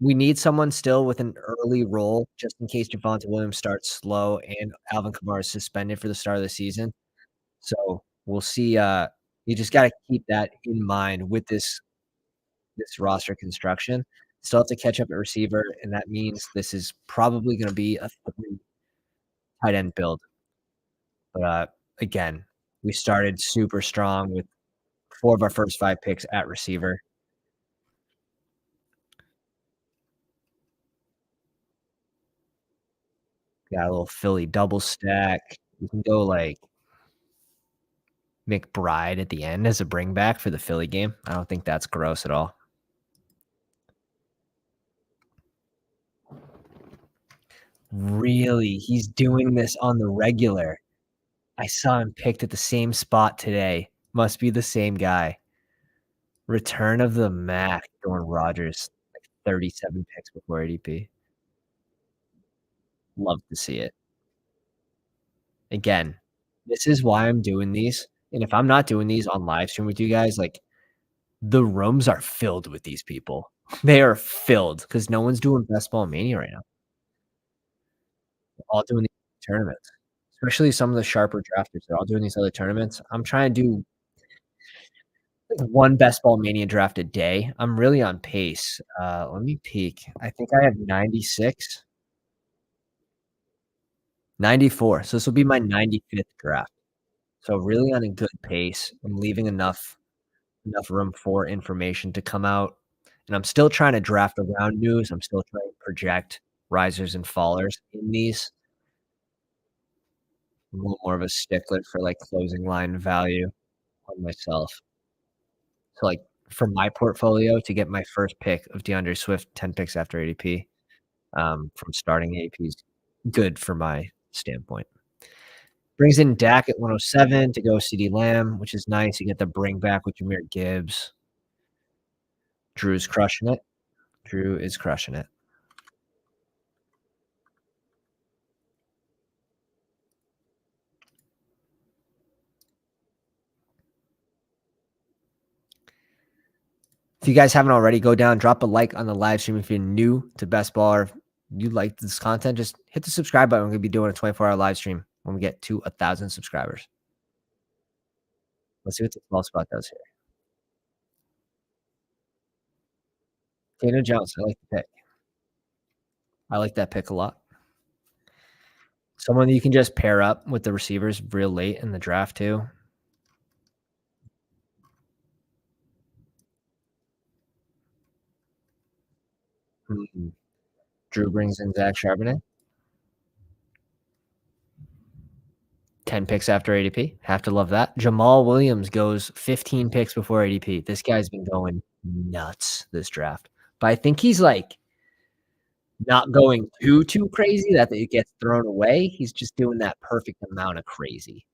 We need someone still with an early role just in case Javonte Williams starts slow and Alvin Kamara is suspended for the start of the season. So we'll see. You just got to keep that in mind with this roster construction. Still have to catch up at receiver, and that means this is probably going to be a 3 tight end build. But again, we started super strong with 4 of our first 5 picks at receiver. Got a little Philly double stack. We can go like McBride at the end as a bring back for the Philly game. I don't think that's gross at all. Really? He's doing this on the regular. I saw him picked at the same spot today. Must be the same guy. Return of the Mac, Aaron Rodgers, like 37 picks before ADP. Love to see it. Again, this is why I'm doing these, and if I'm not doing these on live stream with you guys, like, the rooms are filled with these people. They are filled because no one's doing Best Ball Mania right now. They're all doing these tournaments, especially some of the sharper drafters. They're all doing these other tournaments. I'm trying to do like one Best Ball Mania draft a day. I'm really on pace. Let me peek. I think I have 96, 94. So this will be my 95th draft. So really on a good pace. I'm leaving enough room for information to come out, and I'm still trying to draft around news. I'm still trying to project risers and fallers in these. I'm a little more of a stickler for, like, closing line value on myself. So, like, for my portfolio to get my first pick of DeAndre Swift 10 picks after ADP, from starting ADP is good for my standpoint. Brings in Dak at 107 to go CeeDee Lamb, which is nice. You get the bring back with Jahmyr Gibbs. Drew's crushing it. Drew is crushing it. If you guys haven't already, go down, drop a like on the live stream. If you're new to Best Ball or you like this content, just hit the subscribe button. We're going to be doing a 24-hour live stream when we get to 1,000 subscribers. Let's see what the small spot does here. Daniel Jones, I like the pick. I like that pick a lot. Someone you can just pair up with the receivers real late in the draft, too. Mhm. Drew brings in Zach Charbonnet. 10 picks after ADP. Have to love that. Jamal Williams goes 15 picks before ADP. This guy's been going nuts this draft. But I think he's like not going too crazy that it gets thrown away. He's just doing that perfect amount of crazy.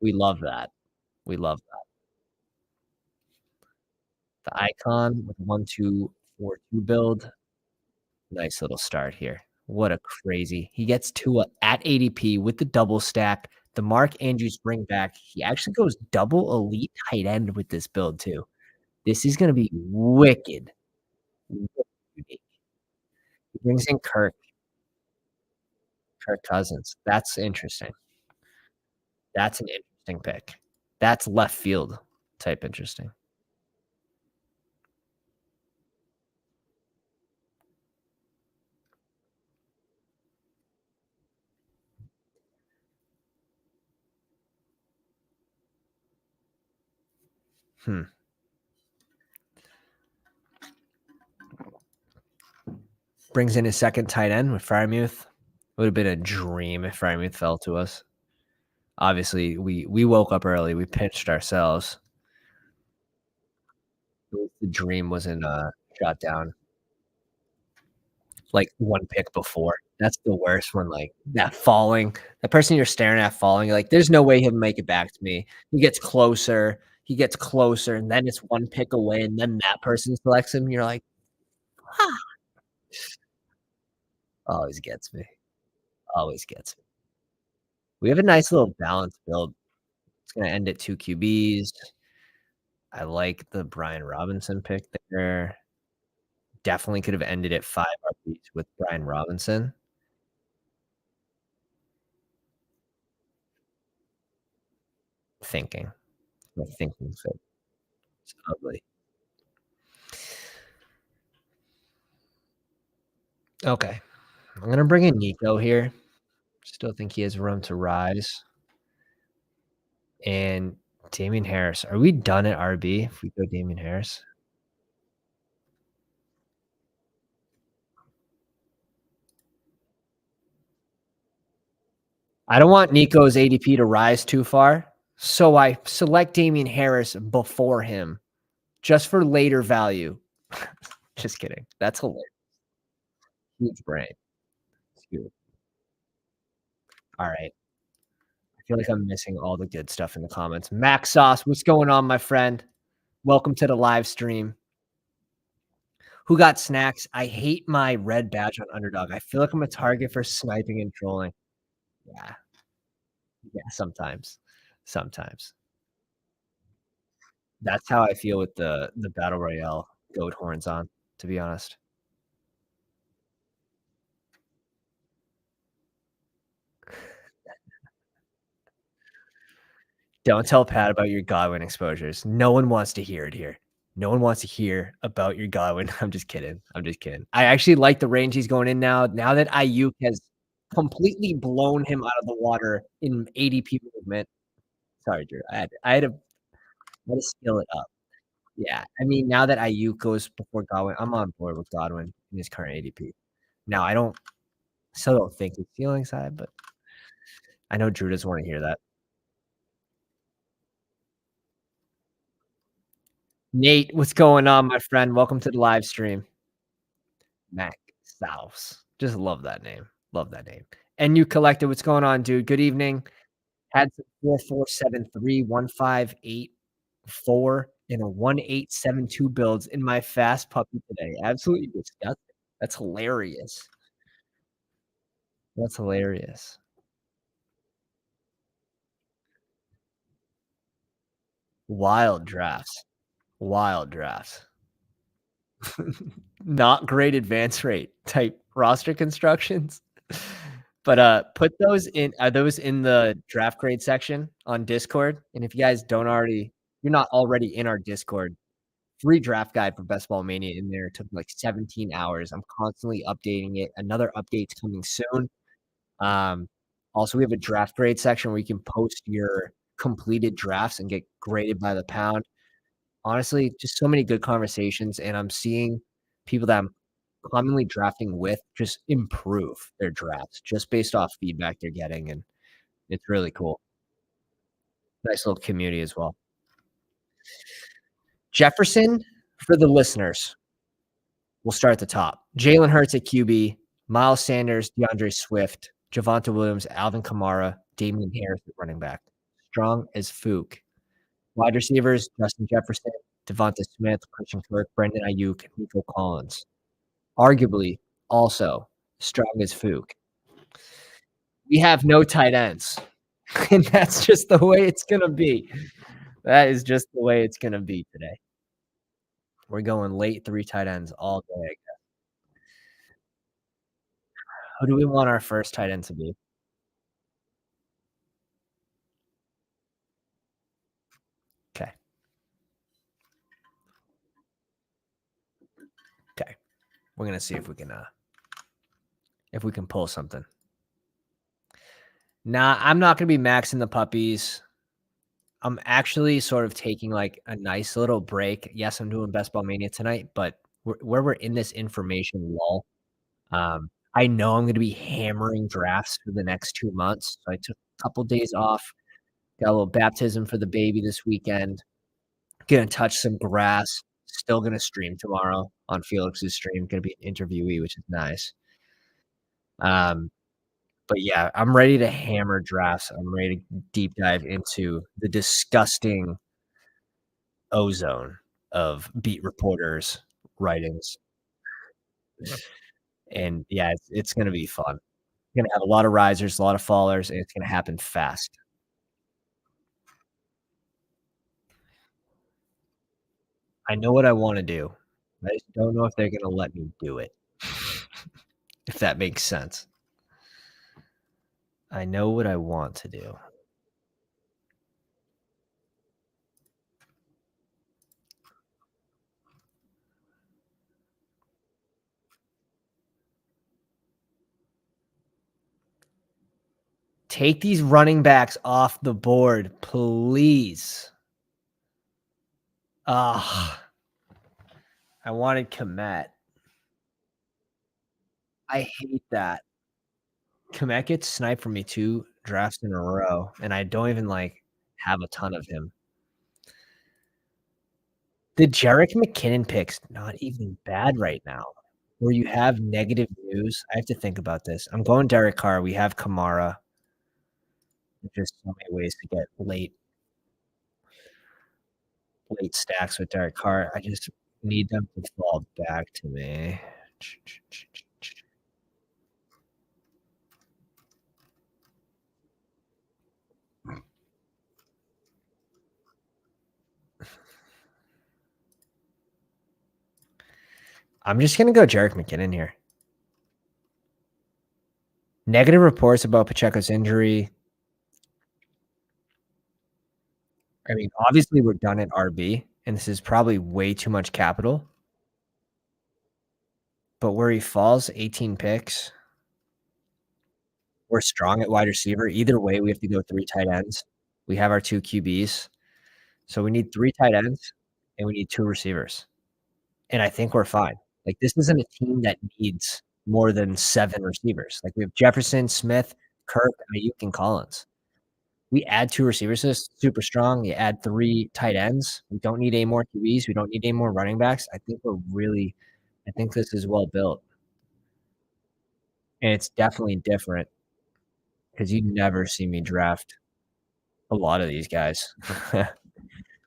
We love that. We love that. The icon with 1-2-4-2 build. Nice little start here. What a crazy. He gets Tua at ADP with the double stack. The Mark Andrews bring back. He actually goes double elite tight end with this build too. This is gonna be wicked. Wicked unique. He brings in Kirk Cousins. That's interesting. That's an interesting pick. That's left field type interesting. Hmm. Brings in his second tight end with Freiermuth. Would have been a dream if Freiermuth fell to us. Obviously, we woke up early. We pitched ourselves. The dream wasn't shot down like one pick before. That's the worst one. Like that falling, the person you're staring at falling, you're like, there's no way he'll make it back to me. He gets closer, and then it's one pick away, and then that person selects him. You're like, ah, always gets me. Always gets me. We have a nice little balanced build. It's gonna end at two QBs. I like the Brian Robinson pick there. Definitely could have ended at 5 RBs with Brian Robinson. Thinking. My thinking fit. It's ugly. Okay. I'm gonna bring in Nico here. Still think he has room to rise. And Damian Harris. Are we done at RB if we go Damian Harris? I don't want Nico's ADP to rise too far. So I select Damian Harris before him just for later value. Just kidding. That's hilarious. Huge brain. It's huge. Alright. I feel like I'm missing all the good stuff in the comments. Max Sauce, what's going on, my friend? Welcome to the live stream. Who got snacks? I hate my red badge on Underdog. I feel like I'm a target for sniping and trolling. Yeah, yeah, sometimes. Sometimes. That's how I feel with the battle royale goat horns on, to be honest. Don't tell Pat about your Godwin exposures. No one wants to hear it here. No one wants to hear about your Godwin. I'm just kidding. I'm just kidding. I actually like the range he's going in now. Now that Ayuk has completely blown him out of the water in ADP movement. Sorry, Drew. I had to scale it up. Yeah. I mean, now that Ayuk goes before Godwin, I'm on board with Godwin in his current ADP. Now, still don't think his ceiling's high, but I know Drew doesn't want to hear that. Nate, what's going on, my friend? Welcome to the live stream. Mac Souse. Just love that name. Love that name. And you collected. What's going on, dude? Good evening. Had some 4473, 1584, and a 1872 builds in my fast puppy today. Absolutely disgusting. That's hilarious. That's hilarious. Wild drafts. Wild drafts. Not great advance rate type roster constructions. But, put those in are those in the draft grade section on Discord? And if you guys don't already you're not already in our Discord, free draft guide for Best Ball Mania in there. It took, like, 17 hours. I'm constantly updating it. Another update's coming soon. Um, Also, we have a draft grade section where you can post your completed drafts and get graded by the pound. Honestly, just so many good conversations, and I'm seeing people that I'm commonly drafting with just improve their drafts just based off feedback they're getting, and it's really cool. Nice little community as well. Jefferson, for the listeners, we'll start at the top. Jalen Hurts at QB, Miles Sanders, DeAndre Swift, Javonte Williams, Alvin Kamara, Damian Harris at running back. Strong as Fook. Wide receivers, Justin Jefferson, Devonta Smith, Christian Kirk, Brendan Ayuk, and Nico Collins. Arguably, also strong as Fook. We have no tight ends, and that's just the way it's gonna be. That is just the way it's gonna be today. We're going late 3 tight ends all day. Who do we want our first tight end to be? Okay, okay. We're gonna see if we can pull something. Nah, I'm not gonna be maxing the puppies. I'm actually sort of taking, like, a nice little break. Yes, I'm doing Best Ball Mania tonight, but we're in this information lull. I know I'm gonna be hammering drafts for the next 2 months, so I took a couple days off, got a little baptism for the baby this weekend, gonna touch some grass, still gonna stream tomorrow on Felix's stream, gonna be an interviewee, which is nice. Um, but yeah, I'm ready to hammer drafts. I'm ready to deep dive into the disgusting ozone of beat reporters' writings, and yeah, it's gonna be fun. Gonna have a lot of risers, a lot of fallers, and it's gonna happen fast. I know what I wanna do. I just don't know if they're gonna let me do it, if that makes sense. I know what I want to do. Take these running backs off the board, please. Ugh, I wanted Kmet. I hate that. Kmet gets sniped for me 2 drafts in a row, and I don't even, like, have a ton of him. The Jerick McKinnon pick's not even bad right now, where you have negative news. I have to think about this. I'm going Derek Carr, we have Kamara. There's just so many ways to get late stacks with Derek Carr. I just need them to fall back to me. I'm just gonna go Jerick McKinnon here. Negative reports about Pacheco's injury. I mean, obviously, we're done at RB, and this is probably way too much capital, but where he falls, 18 picks, we're strong at wide receiver. Either way, we have to go 3 tight ends. We have our 2 QBs, so we need 3 tight ends, and we need 2 receivers, and I think we're fine. Like, this isn't a team that needs more than 7 receivers. Like, we have Jefferson, Smith, Kirk, Ayuk, and Collins. We add 2 receivers to this, super strong. You add 3 tight ends. We don't need any more QBs. We don't need any more running backs. I think this is well built, and it's definitely different because you never see me draft a lot of these guys.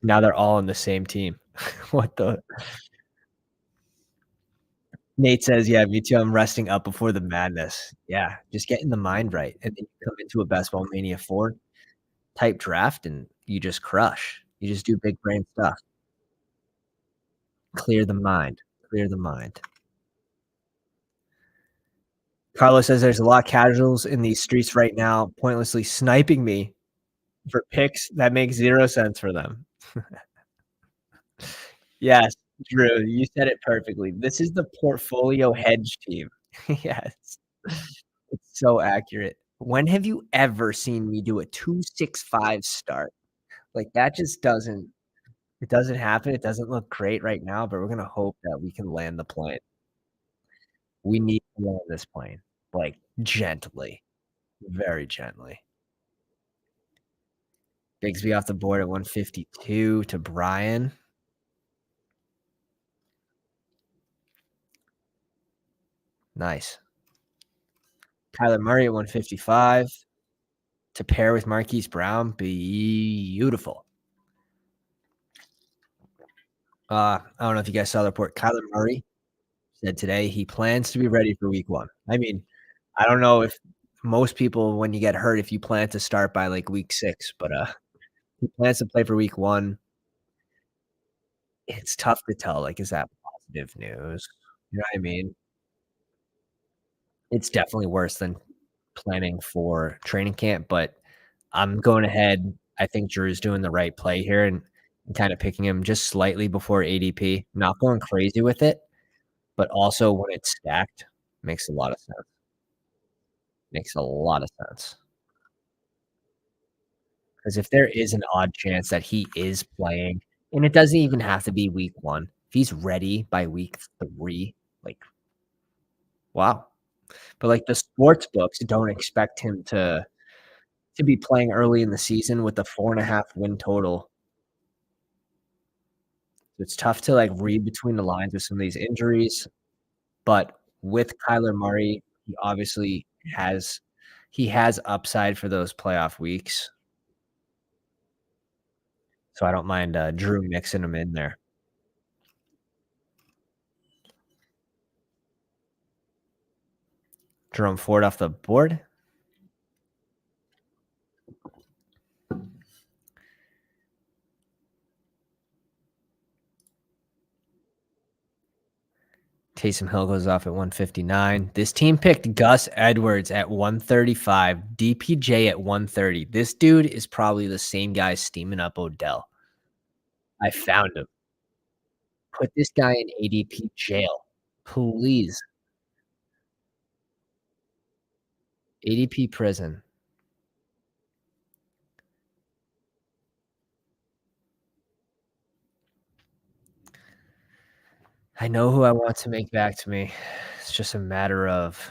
Now they're all on the same team. What the Nate says, "Yeah, me too. I'm resting up before the madness." Yeah, just getting the mind right, and then you come into a Best Ball Mania 4 type draft, and you just crush. You just do big brain stuff. Clear the mind. Clear the mind. Carlos says there's a lot of casuals in these streets right now, pointlessly sniping me for picks that make 0 sense for them. Yes, Drew, you said it perfectly. This is the portfolio hedge team. Yes. It's so accurate. When have you ever seen me do a 2-6-5 start? Like, that just doesn't happen. It doesn't look great right now, but we're gonna hope that we can land the plane. We need to land this plane, like, gently, very gently. Bigsby off the board at 152 to Brian. Nice. Kyler Murray at 155 to pair with Marquise Brown. Beautiful. I don't know if you guys saw the report. Kyler Murray said today he plans to be ready for week 1. I mean, I don't know if most people, when you get hurt, if you plan to start by, like, week 6, but, he plans to play for week 1. It's tough to tell, like, is that positive news? You know what I mean? It's definitely worse than planning for training camp, but I'm going ahead. I think Drew's doing the right play here and kinda picking him just slightly before ADP, not going crazy with it, but also when it's stacked, makes a lot of sense. Makes a lot of sense. Because if there is an odd chance that he is playing, and it doesn't even have to be week 1, if he's ready by week 3, like, wow. But, like, the sports books don't expect him to be playing early in the season with a 4.5 win total. It's tough to, like, read between the lines with some of these injuries, but with Kyler Murray, he obviously has he has upside for those playoff weeks, so I don't mind, Drew mixing him in there. Jerome Ford off the board. Taysom Hill goes off at 159. This team picked Gus Edwards at 135, DPJ at 130. This dude is probably the same guy steaming up Odell. I found him. Put this guy in ADP jail, please. ADP prison. I know who I want to make back to me. It's just a matter of,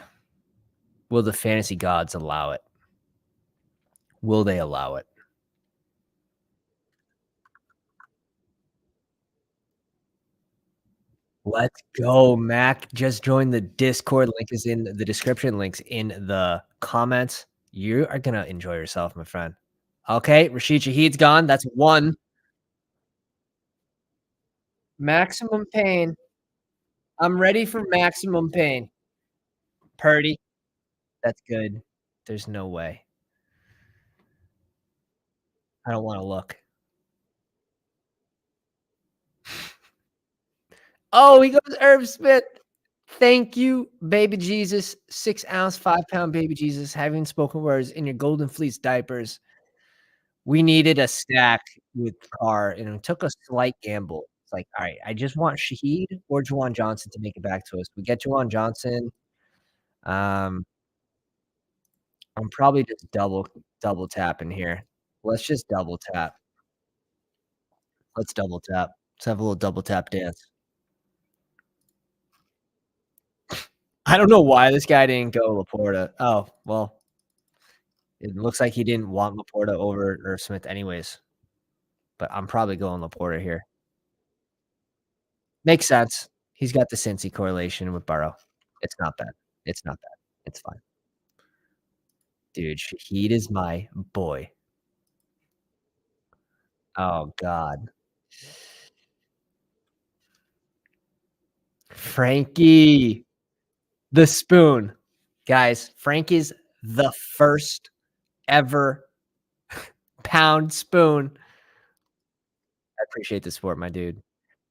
will the fantasy gods allow it? Will they allow it? Let's go, Mac. Just join the Discord. Link is in the description. Links in the comments. You are gonna enjoy yourself, my friend. Okay, Rashid Shaheed's gone. That's 1. Maximum pain. I'm ready for maximum pain. Purdy. That's good. There's no way. I don't wanna look. Oh, he goes Irv Smith. Thank you, baby Jesus. 6-ounce, 5-pound baby Jesus, having spoken words in your golden fleece diapers. We needed a stack with Carr, and it took a slight gamble. It's like, "Alright, I just want Shaheed or Juwan Johnson to make it back to us." We get Juwan Johnson. Um, I'm probably just double tapping here. Let's just double tap. Let's double tap. Let's have a little double tap dance. I don't know why this guy didn't go Laporta. Oh, well, it looks like he didn't want Laporta over Irv Smith anyways, but I'm probably going Laporta here. Makes sense. He's got the Cincy correlation with Burrow. It's not bad. It's not bad. It's fine. Dude, Shaheed is my boy. Oh god. Frankie, the spoon. Guys, Frank is the first ever pound spoon. I appreciate the support, my dude.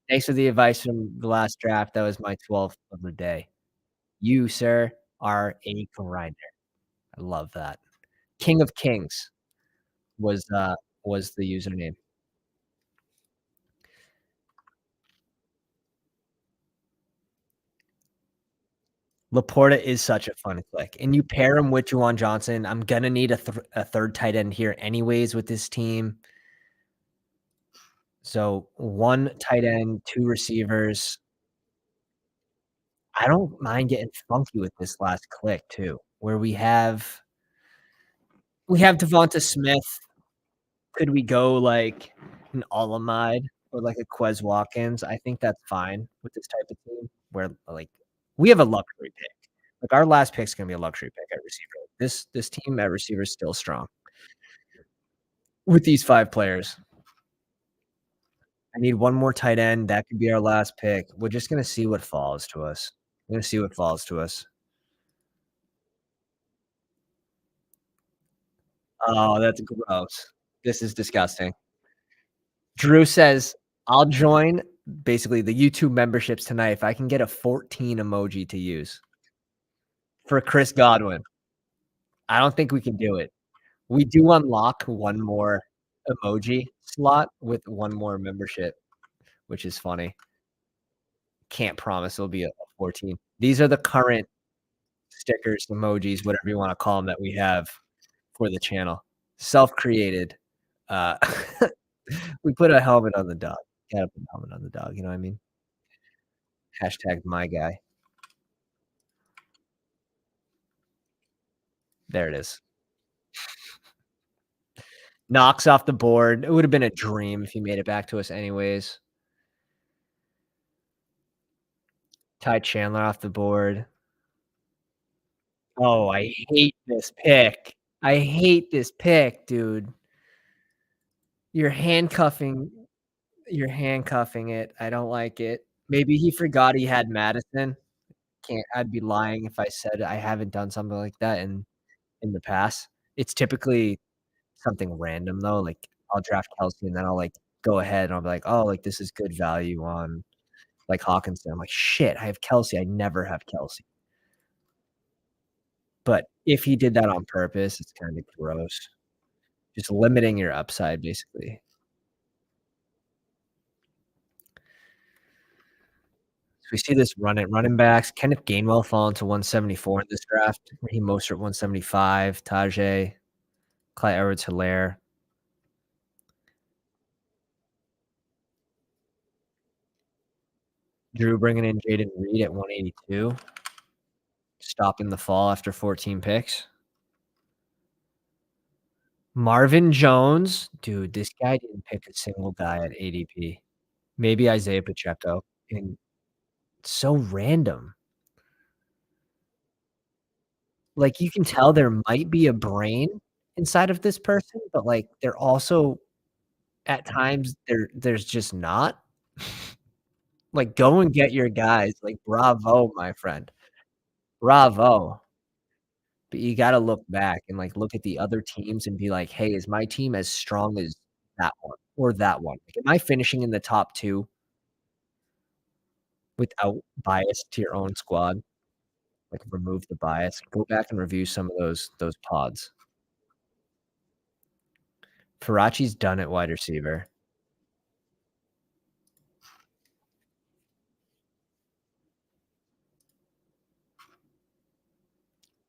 Thanks for the advice from the last draft. That was my 12th of the day. You, sir, are a grinder. I love that. King of Kings was, was the username. Laporta is such a fun click, and you pair him with Juwan Johnson. I'm gonna need a 3rd tight end here anyways with this team. So 1 tight end, 2 receivers. I don't mind getting funky with this last click too, where we have Devonta Smith. Could we go like an Olamide or like a Quez Watkins? I think that's fine with this type of team where, like, we have a luxury pick. Like, our last pick's gonna be a luxury pick at receiver. This team at receiver is still strong with these 5 players. I need 1 more tight end. That could be our last pick. We're just gonna see what falls to us. We're gonna see what falls to us. Oh, that's gross. This is disgusting. Drew says, "I'll join basically the YouTube memberships tonight if I can get a 14 emoji to use for Chris Godwin." I don't think we can do it. We do unlock 1 more emoji slot with 1 more membership, which is funny. Can't promise it'll be a 14. These are the current stickers, emojis, whatever you wanna call them that we have for the channel. Self-created. Uh, we put a helmet on the dog. Gotta put a helmet on the dog, you know what I mean? Hashtag my guy. There it is. Knocks off the board. It would have been a dream if he made it back to us anyways. Ty Chandler off the board. Oh, I hate this pick. I hate this pick, dude. You're handcuffing you're handcuffing it. I don't like it. Maybe he forgot he had Madison. Can't I'd be lying if I said I haven't done something like that in the past. It's typically something random though, like, I'll draft Kelsey and then I'll, like, go ahead and I'll be like, "Oh, like, this is good value on, like, Hawkinson." I'm like, "Shit, I have Kelsey. I never have Kelsey." But if he did that on purpose, it's kinda gross. Just limiting your upside, basically. So we see this running backs. Kenneth Gainwell falling to 174 in this draft. Raheem Mostert 175, Tajay, Clyde Edwards-Helaire. Drew bringing in Jaden Reed at 182, stopping the fall after 14 picks. Marvin Jones, dude, this guy didn't pick a single guy at ADP. Maybe Isaiah Pacheco, and so random. Like, you can tell there might be a brain inside of this person, but, like, they're also at times, there's just not. Like, go and get your guys, like, bravo, my friend. Bravo. But you gotta look back and, like, look at the other teams and be like, "Hey, is my team as strong as that one or that one? Like, am I finishing in the top 2 without bias to your own squad?" Like, remove the bias. Go back and review some of those pods. Farachi's done at wide receiver.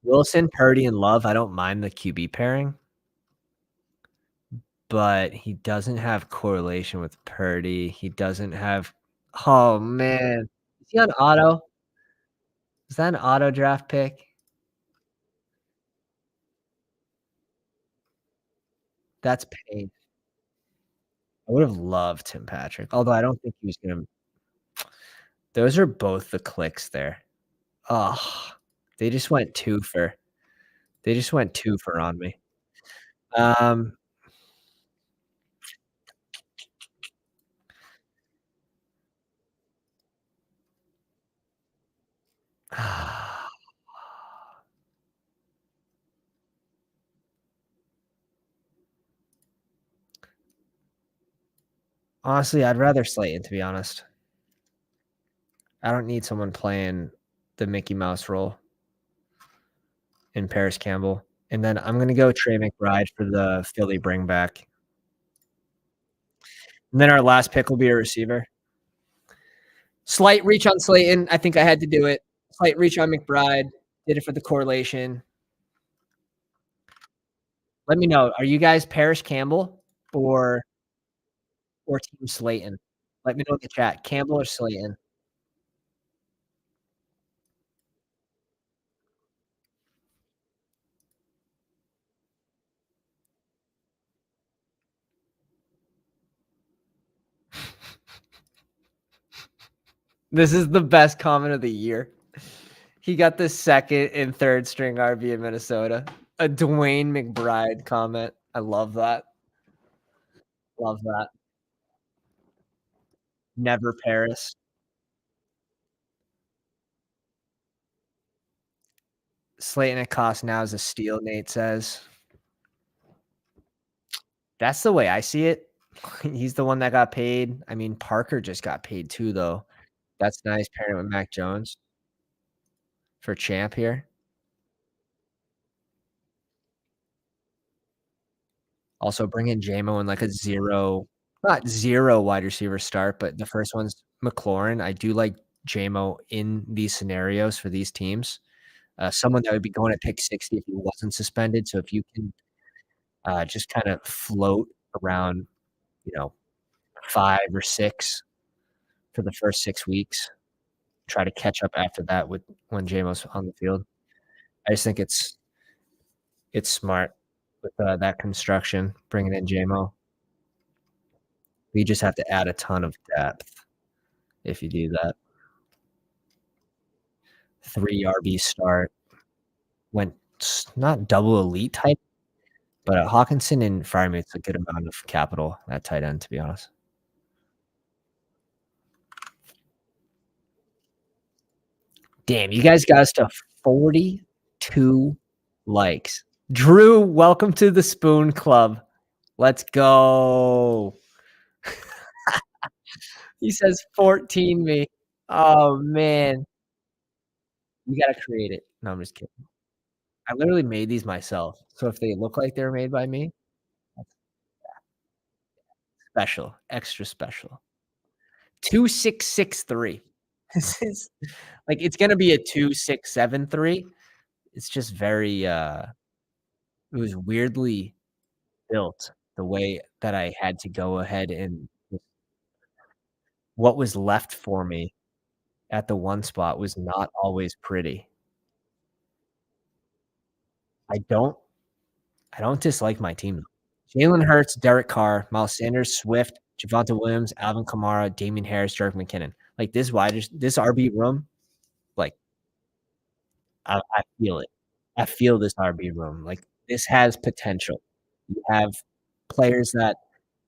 Wilson, Purdy, and Love, I don't mind the QB pairing, but he doesn't have correlation with Purdy. He doesn't have oh, man. Is he on auto? Is that an auto draft pick? That's pain. I would have loved Tim Patrick, although I don't think he was gonna those are both the clicks there. Ugh, they just went 2 for they just went 2 for on me. Um, honestly, I'd rather Slayton, to be honest. I don't need someone playing the Mickey Mouse role in Paris Campbell, and then I'm gonna go Trey McBride for the Philly bring back, and then our last pick will be a receiver. Slight reach on Slayton, I think I had to do it. Slight reach on McBride, did it for the correlation. Let me know, are you guys Paris Campbell or Team Slayton? Let me know in the chat, Campbell or Slayton? This is the best comment of the year. He got the second and third string RB in Minnesota. A Dwayne McBride comment. I love that. Love that. Never Paris. Slayton at cost now is a steal, Nate says. That's the way I see it. He's the one that got paid. I mean, Parker just got paid too, though. That's nice pairing with Mac Jones for champ here. Also bring in JMO in like a zero, not zero wide receiver start, but the first one's McLaurin. I do like JMO in these scenarios for these teams. Someone that would be going at pick 60 if he wasn't suspended. So if you can just kind of float around, you know, 5 or 6 for the first 6 weeks, try to catch up after that with when JMO's on the field. I just think it's smart with that construction, bringing in JMO. You just have to add a ton of depth if you do that. 3 RB start, went not double elite type, but Hawkinson and Freiermuth's a good amount of capital at tight end, to be honest. Damn, you guys got us to 42 likes. Drew, welcome to the Spoon Club. Let's go. He says 14 me. Oh, man. You gotta create it. No, I'm just kidding. I literally made these myself, so if they look like they were made by me, that's special, extra special. 2663. This is like, it's gonna be a 2673. It's just very, it was weirdly built the way that I had to go ahead and what was left for me at the one spot was not always pretty. I don't I don't dislike my team. Jalen Hurts, Derek Carr, Miles Sanders, Swift, Javonte Williams, Alvin Kamara, Damian Harris, Jerick McKinnon. Like this RB room, like I feel it. I feel this RB room, like, this has potential. You have players that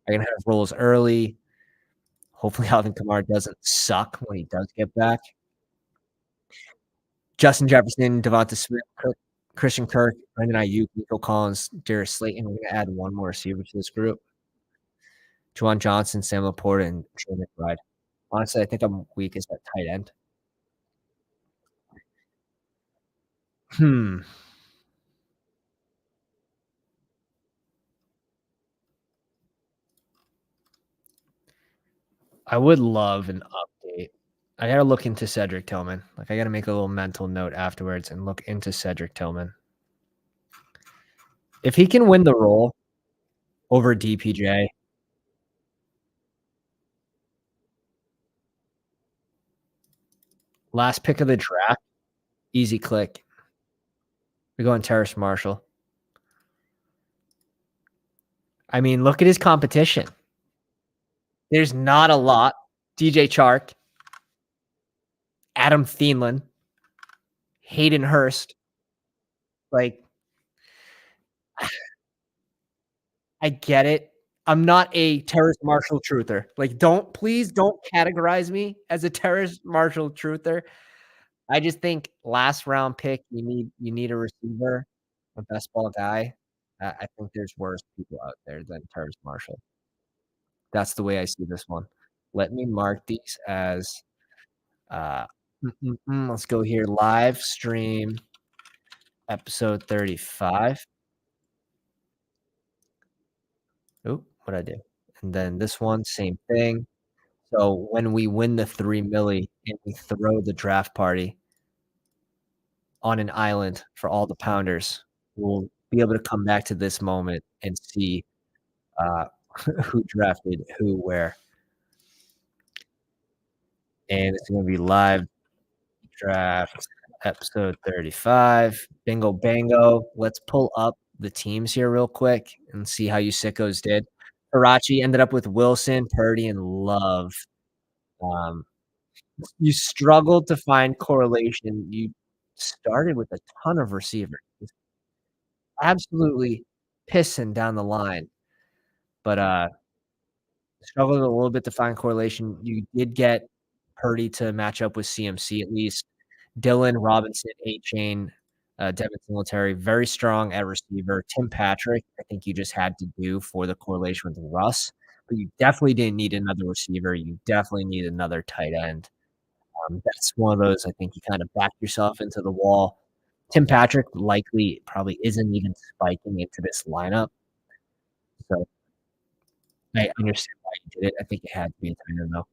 are gonna have roles early. Hopefully, Alvin Kamara doesn't suck when he does get back. Justin Jefferson, Devonta Smith, Christian Kirk, Brandon Ayuk, Nico Collins, Darius Slayton. We're gonna add one more receiver to this group. Juwan Johnson, Sam Laporta, and Trey McBride. Honestly, I think I'm weakest at tight end. Hmm. I would love an update. I gotta look into Cedric Tillman. Like, I gotta make a little mental note afterwards and look into Cedric Tillman. If he can win the role over DPJ, last pick of the draft, easy click. We go on Terrace Marshall. I mean, look at his competition. There's not a lot. DJ Chark, Adam Thielen, Hayden Hurst. Like, I get it. I'm not a Terrace Marshall truther. Like, please don't categorize me as a Terrace Marshall truther. I just think last round pick, you need a receiver, a best ball guy. I think there's worse people out there than Terrace Marshall. That's the way I see this one. Let me mark these as uh, let's go here. Live stream episode 35. Oop, what'd I do? And then this one, same thing. So when we win the 3 milli and we throw the draft party on an island for all the pounders, we'll be able to come back to this moment and see uh, who drafted who where. And it's gonna be live draft episode 35. Bingo bango. Let's pull up the teams here real quick and see how you sickos did. Karachi ended up with Wilson, Purdy, and Love. Um, you struggled to find correlation. You started with a ton of receivers, just absolutely pissing down the line, but struggled a little bit to find correlation. You did get Purdy to match up with CMC at least. Dylan Robinson, A-Chain, Devin Singletary, very strong at receiver. Tim Patrick, I think you just had to do for the correlation with Russ, but you definitely didn't need another receiver. You definitely need another tight end. That's one of those I think you kind of backed yourself into the wall. Tim Patrick likely probably isn't even spiking into this lineup, so I understand why you did it. I think it had to be a tight end, though.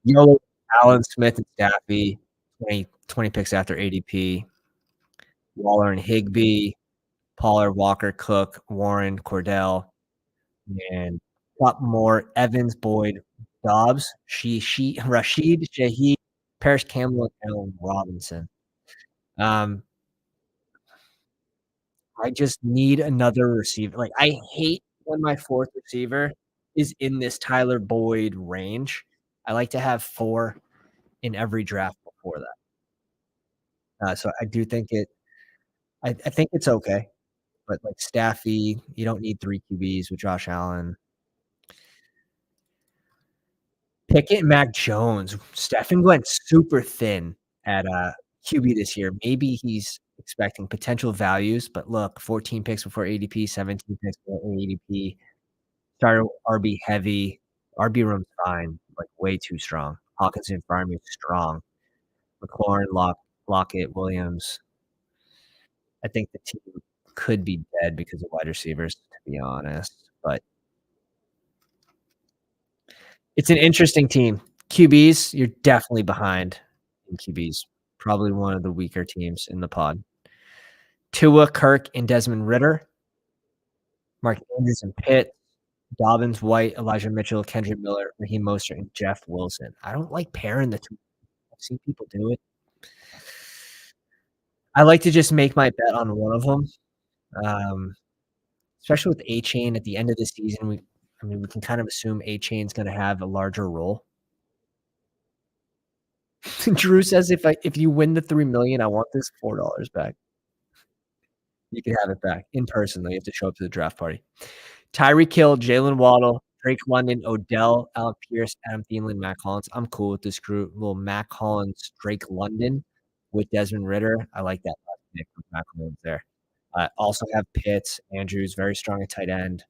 YOLO, Allen Smith and Staffy, 20 picks after ADP. Waller and Higbee, Pollard, Walker, Cook, Warren, Cordell, and got more Evans, Boyd, Dobbs, Rashid Shaheed, Paris Campbell, and Allen Robinson. I just need another receiver. Like, I hate when my 4th receiver is in this Tyler Boyd range. I like to have 4 in every draft before that. So I do think I think it's okay, but, like, Staffy, you don't need 3 QBs with Josh Allen. Pickett and Mac Jones. Stefan went super thin at, QB this year. Maybe he's expecting potential values, but look, 14 picks before ADP, 17 picks before ADP. Started RB heavy. RB room's fine, like, way too strong. Hawkinson, Farming, strong. McLaurin, Lockett, Williams. I think the team could be dead because of wide receivers, to be honest, but it's an interesting team. QBs, you're definitely behind in QBs. Probably one of the weaker teams in the pod. Tua, Kirk, and Desmond Ritter. Mark Andrews and Pitt. Dobbins, White, Elijah Mitchell, Kendrick Miller, Raheem Mostert, and Jeff Wilson. I don't like pairing the 2. I've seen people do it. I like to just make my bet on one of them, um, especially with A-Chain at the end of the season. We can kind of assume A-Chain's gonna have a larger role. Drew says, if you win the 3,000,000, I want this $4 back." You can have it back in person, though, you have to show up to the draft party. Tyreek Hill, Jalen Waddle, Drake London, Odell, Alec Pierce, Adam Thielen, Mac Hollins. I'm cool with this group. Little Mac Hollins, Drake London with Desmond Ritter. I like that last pick with Mac Hollins there. Also have Pitts, Andrews, very strong at tight end.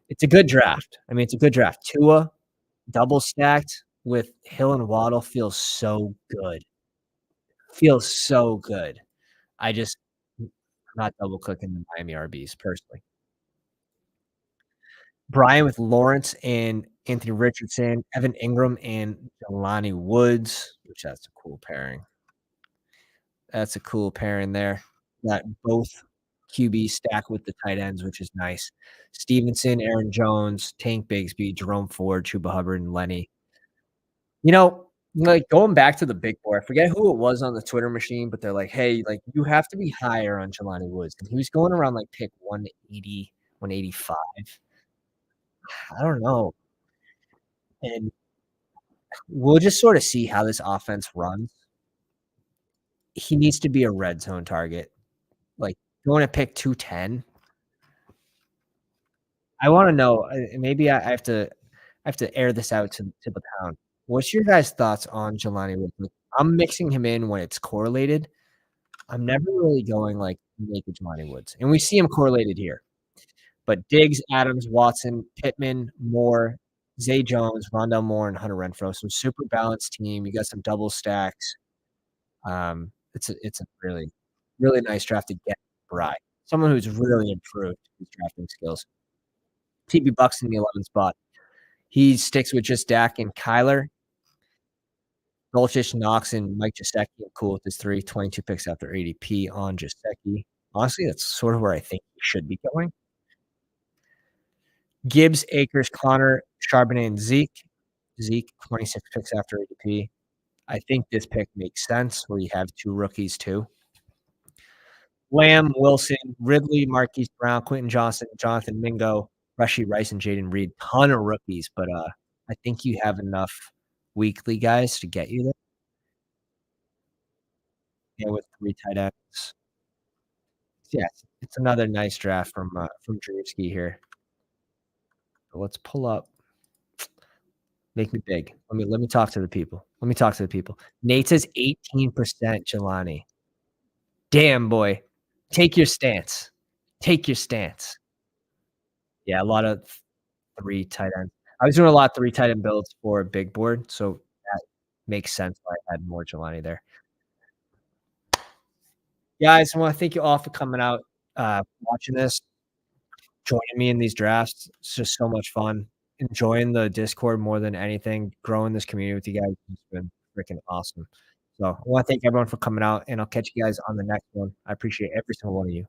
It's a good draft. I mean, it's a good draft. Tua, double stacked with Hill and Waddle feels so good. Feels so good. I just I'm not double clicking the Miami RBs personally. Brian with Lawrence and Anthony Richardson, Evan Ingram and Jelani Woods, which that's a cool pairing. That's a cool pairing there. Got both QB stacked with the tight ends, which is nice. Stevenson, Aaron Jones, Tank Bigsby, Jerome Ford, Chuba Hubbard, and Lenny. You know, like, going back to the big board, I forget who it was on the Twitter machine, but they're like, "Hey, like, you have to be higher on Jelani Woods," and he was going around, like, pick 180, 185. I don't know, and we'll just sorta see how this offense runs. He needs to be a red zone target. Like, going to pick 210, I wanna know, maybe I have to air this out to the pound. What's your guys' thoughts on Jelani Woods? Like, I'm mixing him in when it's correlated. I'm never really going, like, naked Jelani Woods, and we see him correlated here. But Diggs, Adams, Watson, Pittman, Moore, Zay Jones, Rondale Moore, and Hunter Renfrow. So super balanced team. You got some double stacks. It's a really, really nice draft to get Bry. Someone who's really improved his drafting skills. TB Bucks in the 11th spot. He sticks with just Dak and Kyler. Dolchich, Knox, and Mike Gesicki. I'm cool with his 22 picks after ADP on Gesicki. Honestly, that's sort of where I think he should be going. Gibbs, Akers, Connor, Charbonnet, and Zeke. Zeke, 26 picks after ADP. I think this pick makes sense where you have 2 rookies too. Lamb, Wilson, Ridley, Marquise Brown, Quentin Johnson, Jonathan Mingo, Rashee Rice, and Jaden Reed. Ton of rookies, but I think you have enough weekly guys to get you there. Yeah, with 3 tight ends. Yeah, it's another nice draft from Drewski here. But let's pull up. Make me big. Let me talk to the people. Let me talk to the people. Nate says 18% Jelani. Damn, boy. Take your stance. Take your stance. Yeah, a lot of 3 tight ends. I was doing a lot of 3 tight end builds for a big board, so that makes sense why I had more Jelani there. Guys, I wanna thank you all for coming out, watching this, joining me in these drafts. It's just so much fun. Enjoying the Discord more than anything. Growing this community with you guys has been freaking awesome. So, I wanna thank everyone for coming out, and I'll catch you guys on the next one. I appreciate every single one of you.